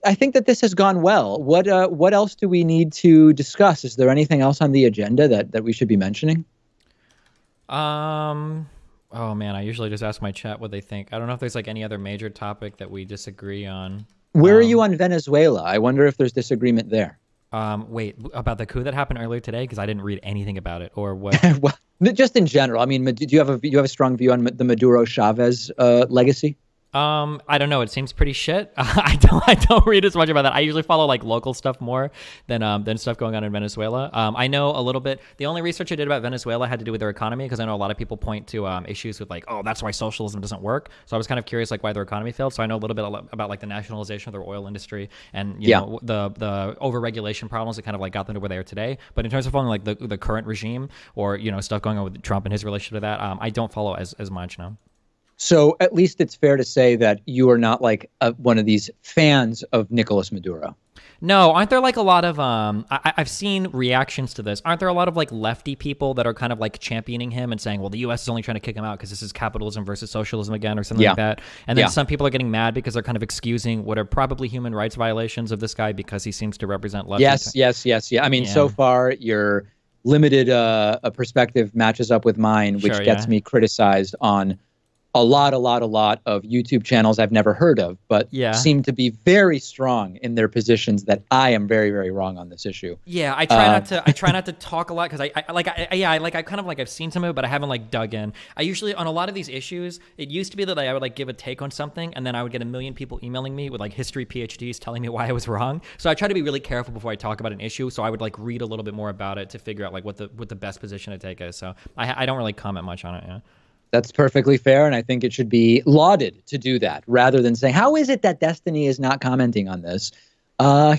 I think that this has gone well. What else do we need to discuss? Is there anything else on the agenda that we should be mentioning? Oh man, I usually just ask my chat what they think. I don't know if there's like any other major topic that we disagree on. Where are you on Venezuela? I wonder if there's disagreement there. Wait, about the coup that happened earlier today, because I didn't read anything about it, or what? Well, just in general. I mean, do you have a strong view on the Maduro Chavez legacy? I don't know. It seems pretty shit. I don't read as much about that. I usually follow like local stuff more than stuff going on in Venezuela. I know a little bit. The only research I did about Venezuela had to do with their economy, because I know a lot of people point to issues with like, oh, that's why socialism doesn't work. So I was kind of curious like why their economy failed. So I know a little bit about like the nationalization of their oil industry and you know the overregulation problems that kind of like got them to where they are today. But in terms of following like the current regime or you know stuff going on with Trump and his relationship to that, I don't follow as much now. So at least it's fair to say that you are not like one of these fans of Nicolas Maduro. No, aren't there like a lot of I've seen reactions to this. Aren't there a lot of like lefty people that are kind of like championing him and saying, well, the U.S. is only trying to kick him out because this is capitalism versus socialism again or something like that. And then some people are getting mad because they're kind of excusing what are probably human rights violations of this guy because he seems to represent lefty. Yes. I mean, so far your limited perspective matches up with mine, which gets me criticized on a lot of YouTube channels I've never heard of, but seem to be very strong in their positions that I am very, very wrong on this issue. Yeah, I try not to talk a lot because I've seen some of it, but I haven't like dug in. I usually on a lot of these issues, it used to be that I would like give a take on something, and then I would get a million people emailing me with like history PhDs telling me why I was wrong. So I try to be really careful before I talk about an issue. So I would like read a little bit more about it to figure out like what the best position to take is. So I don't really comment much on it. Yeah. That's perfectly fair, and I think it should be lauded to do that, rather than saying, how is it that Destiny is not commenting on this?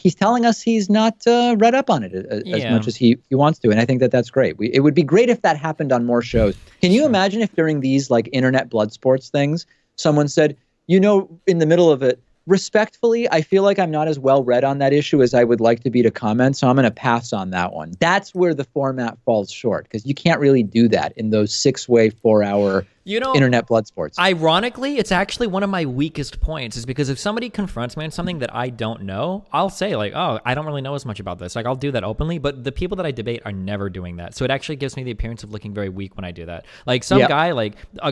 He's telling us he's not read up on it as much as he wants to, and I think that's great. It would be great if that happened on more shows. Can you imagine if during these like internet blood sports things, someone said, you know, in the middle of it, respectfully, I feel like I'm not as well read on that issue as I would like to be to comment, so I'm going to pass on that one. That's where the format falls short, because you can't really do that in those 6-way, 4-hour internet blood sports. Ironically, it's actually one of my weakest points, is because if somebody confronts me on something that I don't know, I'll say like, oh, I don't really know as much about this. Like I'll do that openly, but the people that I debate are never doing that. So it actually gives me the appearance of looking very weak when I do that. Like a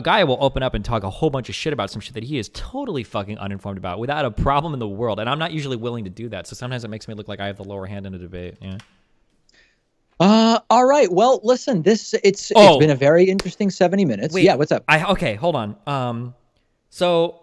guy will open up and talk a whole bunch of shit about some shit that he is totally fucking uninformed about without a problem in the world. And I'm not usually willing to do that. So sometimes it makes me look like I have the lower hand in a debate. Yeah. All right. Well, listen, it's been a very interesting 70 minutes. Wait, yeah, what's up? Okay, hold on. So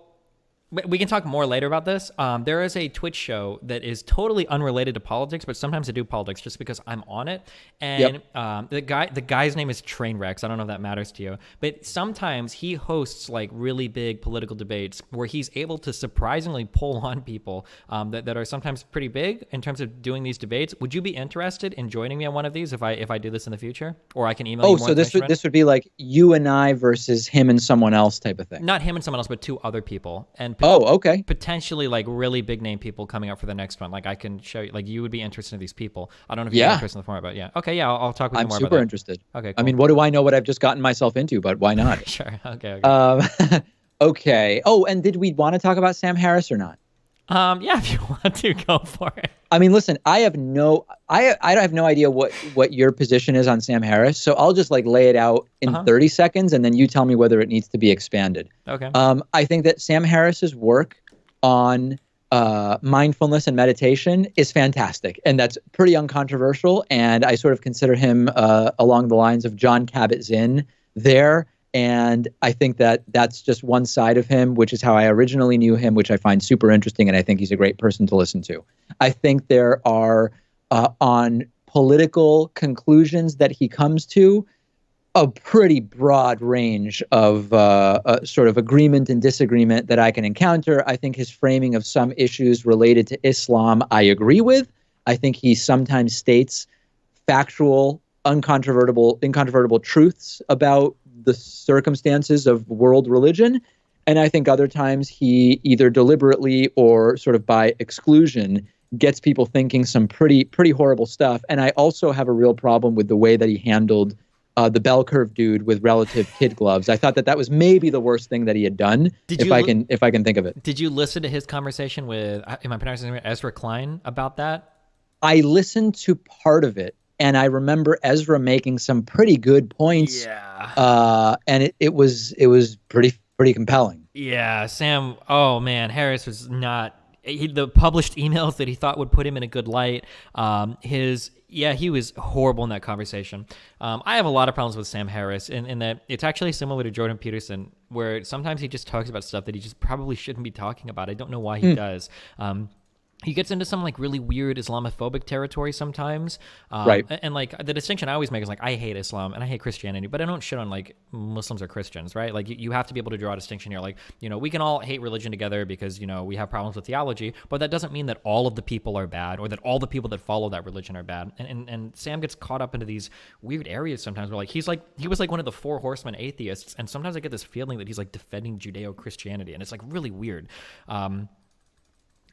we can talk more later about this. There is a Twitch show that is totally unrelated to politics, but sometimes I do politics just because I'm on it. And the guy's name is Trainwrecks. I don't know if that matters to you, but sometimes he hosts like really big political debates where he's able to surprisingly pull on people that are sometimes pretty big in terms of doing these debates. Would you be interested in joining me on one of these if I do this in the future, or I can email you more? So this would be like you and I versus him and someone else type of thing. Not him and someone else, but 2 other people. And okay. Potentially like really big name people coming up for the next one. Like I can show you, like you would be interested in these people. I don't know if you're interested in the format, but yeah. Okay, yeah, I'll talk with you more about that. I'm super interested. Okay, cool. I mean, what do I know what I've just gotten myself into, but why not? Sure, okay. Okay. Oh, and did we want to talk about Sam Harris or not? Yeah, if you want to, go for it. I mean, listen, I have no idea what your position is on Sam Harris, so I'll just like lay it out in 30 seconds, and then you tell me whether it needs to be expanded. Okay. I think that Sam Harris's work on mindfulness and meditation is fantastic, and that's pretty uncontroversial. And I sort of consider him along the lines of John Kabat-Zinn there. And I think that that's just one side of him, which is how I originally knew him, which I find super interesting. And I think he's a great person to listen to. I think there are, on political conclusions that he comes to, a pretty broad range of sort of agreement and disagreement that I can encounter. I think his framing of some issues related to Islam, I agree with. I think he sometimes states factual, incontrovertible truths about the circumstances of world religion. And I think other times he either deliberately or sort of by exclusion gets people thinking some pretty horrible stuff. And I also have a real problem with the way that he handled the bell curve dude with relative kid gloves. I thought that was maybe the worst thing that he had done, if I can think of it. Did you listen to his conversation with, am I pronouncing his name, Ezra Klein about that? I listened to part of it, and I remember Ezra making some pretty good points. Yeah. And it was pretty compelling. Yeah, Sam. Oh man, Harris was not. The published emails that he thought would put him in a good light. He was horrible in that conversation. I have a lot of problems with Sam Harris in that it's actually similar to Jordan Peterson, where sometimes he just talks about stuff that he just probably shouldn't be talking about. I don't know why he does. He gets into some like really weird Islamophobic territory sometimes. Right. And like the distinction I always make is like, I hate Islam and I hate Christianity, but I don't shit on like Muslims or Christians, right? Like you have to be able to draw a distinction here. Like, we can all hate religion together because, we have problems with theology, but that doesn't mean that all of the people are bad or that all the people that follow that religion are bad. And Sam gets caught up into these weird areas sometimes where like, he was like one of the 4 horsemen atheists. And sometimes I get this feeling that he's like defending Judeo-Christianity, and it's like really weird.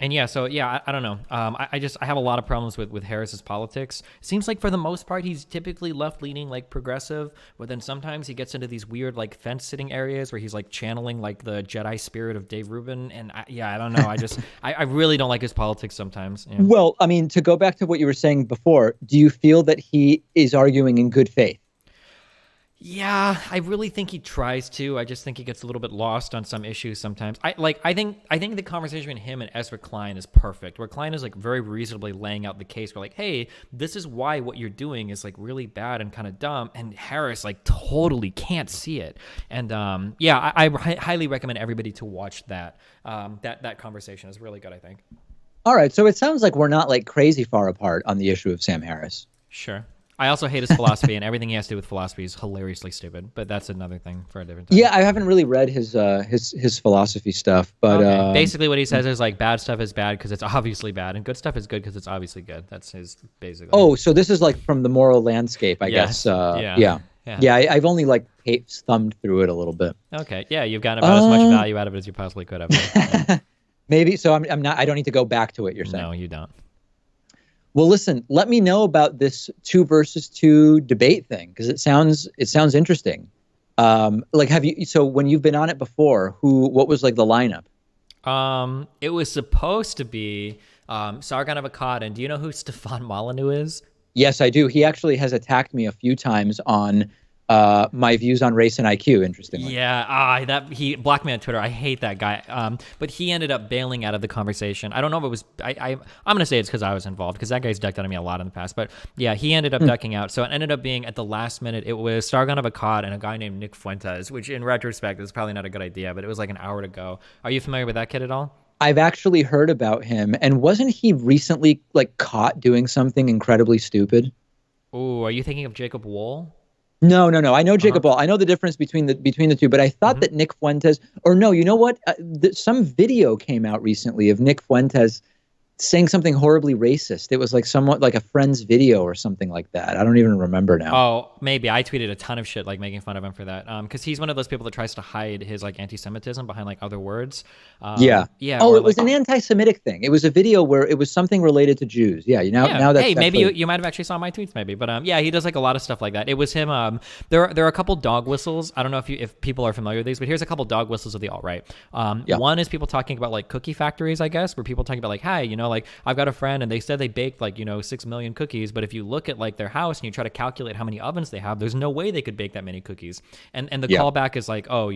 And yeah, so yeah, I don't know. I have a lot of problems with Harris's politics. Seems like for the most part, he's typically left-leaning, like progressive, but then sometimes he gets into these weird like fence-sitting areas where he's like channeling like the Jedi spirit of Dave Rubin. And I don't know. I really don't like his politics sometimes. Yeah. Well, I mean, to go back to what you were saying before, do you feel that he is arguing in good faith? Yeah, I really think he tries to. I just think he gets a little bit lost on some issues sometimes. I think the conversation between him and Ezra Klein is perfect, where Klein is like very reasonably laying out the case for like, hey, this is why what you're doing is like really bad and kind of dumb, and Harris like totally can't see it. And I highly recommend everybody to watch that. That conversation is really good, I think. All right, so it sounds like we're not like crazy far apart on the issue of Sam Harris. Sure. I also hate his philosophy, and everything he has to do with philosophy is hilariously stupid. But that's another thing for a different time. Yeah, I haven't really read his philosophy stuff, but okay. Basically what he says is like bad stuff is bad because it's obviously bad, and good stuff is good because it's obviously good. That's his basically. Oh, so this is like from the moral landscape, I guess. Yeah. I've only like thumbed through it a little bit. Okay, yeah, you've gotten about as much value out of it as you possibly could have. Yeah. Maybe so. I'm not. I don't need to go back to it. You're saying? No, you don't. Well, listen, let me know about this 2 versus 2 debate thing, because it sounds interesting. Like, so when you've been on it before, what was like the lineup? It was supposed to be Sargon of Akkad, and do you know who Stefan Molyneux is? Yes, I do. He actually has attacked me a few times on my views on race and IQ, interestingly. Yeah, he blocked me on Twitter. I hate that guy. But he ended up bailing out of the conversation. I don't know if it was. I'm gonna say it's because I was involved, because that guy's ducked out of me a lot in the past. But yeah, he ended up ducking out. So it ended up being at the last minute. It was Sargon of Akkad and a guy named Nick Fuentes, which in retrospect is probably not a good idea. But it was like an hour to go. Are you familiar with that kid at all? I've actually heard about him, and wasn't he recently like caught doing something incredibly stupid? Oh, are you thinking of Jacob Wohl? No. I know Jacob Wohl. I know the difference between the two, but I thought that Nick Fuentes, or no, you know what? Some video came out recently of Nick Fuentes saying something horribly racist. It was like somewhat like a friend's video or something like that. I don't even remember now. Oh, maybe. I tweeted a ton of shit like making fun of him for that. Because he's one of those people that tries to hide his like anti-Semitism behind like other words. Yeah. Oh, it was an anti-Semitic thing. It was a video where it was something related to Jews. Yeah. Now that's maybe you might have actually saw my tweets maybe. But yeah, he does like a lot of stuff like that. It was him. There are a couple dog whistles. I don't know if people are familiar with these, but here's a couple dog whistles of the alt-right. One is people talking about like cookie factories, I guess, where people talking about like, hey, like I've got a friend and they said they baked like 6 million cookies, but if you look at like their house and you try to calculate how many ovens they have, there's no way they could bake that many cookies. And the callback is like, oh,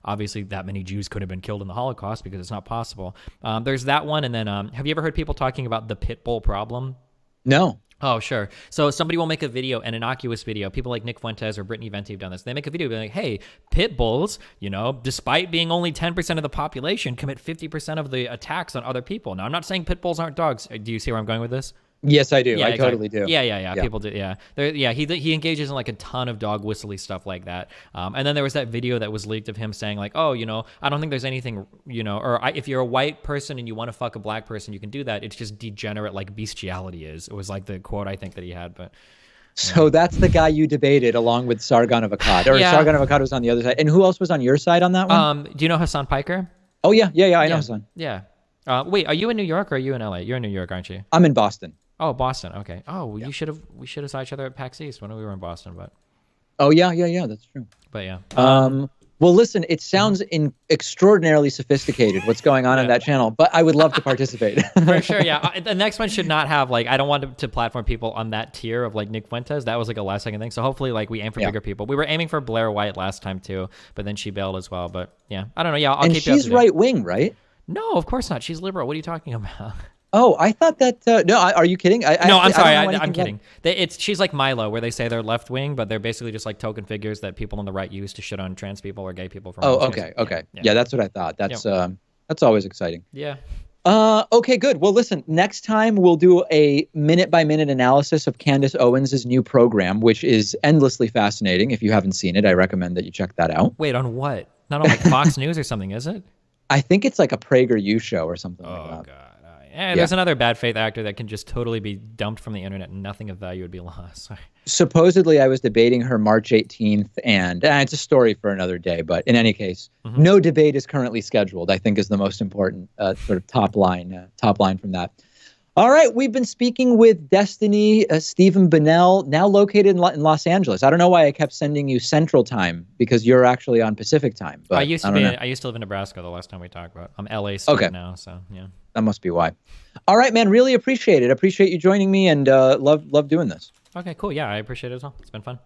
obviously that many Jews could have been killed in the Holocaust because it's not possible. There's that one. And then have you ever heard people talking about the pit bull problem? No. Oh, sure. So somebody will make a video, an innocuous video. People like Nick Fuentes or Brittany Venti have done this. They make a video being like, hey, pit bulls, despite being only 10% of the population, commit 50% of the attacks on other people. Now, I'm not saying pit bulls aren't dogs. Do you see where I'm going with this? Yes, I do. Yeah, I totally do. Yeah. People do. Yeah. He engages in like a ton of dog whistly stuff like that. And then there was that video that was leaked of him saying like, oh, I don't think there's anything, if you're a white person and you want to fuck a black person, you can do that. It's just degenerate like bestiality is. It was like the quote I think that he had, but. So that's the guy you debated along with Sargon of Akkad, or Sargon of Akkad was on the other side. And who else was on your side on that one? Do you know Hassan Piker? Oh yeah. I know Hassan. Yeah. Wait, are you in New York or are you in LA? You're in New York, aren't you? I'm in Boston. Oh, Boston. Okay. Oh, we should have saw each other at PAX East when we were in Boston, but Oh yeah. That's true. But yeah. Well, listen, it sounds extraordinarily sophisticated what's going on in that channel, but I would love to participate. For sure, yeah. The next one should not have like, I don't want to platform people on that tier of like Nick Fuentes. That was like a last second thing. So hopefully like we aim for bigger people. We were aiming for Blair White last time too, but then she bailed as well. But yeah, I don't know. Yeah, I'll keep you up to she's date. right wing, right? No, of course not. She's liberal. What are you talking about? Oh, I thought that. No, are you kidding? No, I'm sorry. I'm kidding. She's like Milo, where they say they're left wing, but they're basically just like token figures that people on the right use to shit on trans people or gay people. From okay. Yeah, that's what I thought. That's always exciting. Yeah. Okay, good. Well, listen, next time we'll do a minute-by-minute analysis of Candace Owens' new program, which is endlessly fascinating. If you haven't seen it, I recommend that you check that out. Wait, on what? Not on like Fox News or something, is it? I think it's like a PragerU show or something like that. Oh, God. There's another bad faith actor that can just totally be dumped from the internet and nothing of value would be lost. Sorry. Supposedly, I was debating her March 18th, and it's a story for another day. But in any case, no debate is currently scheduled, I think is the most important sort of top line from that. All right, we've been speaking with Destiny Stephen Bunnell, now located in Los Angeles. I don't know why I kept sending you Central Time, because you're actually on Pacific Time. But I used to live in Nebraska the last time we talked about. I'm LA student now, so yeah. That must be why. All right, man, really appreciate it. Appreciate you joining me, and love doing this. Okay, cool. Yeah, I appreciate it as well. It's been fun.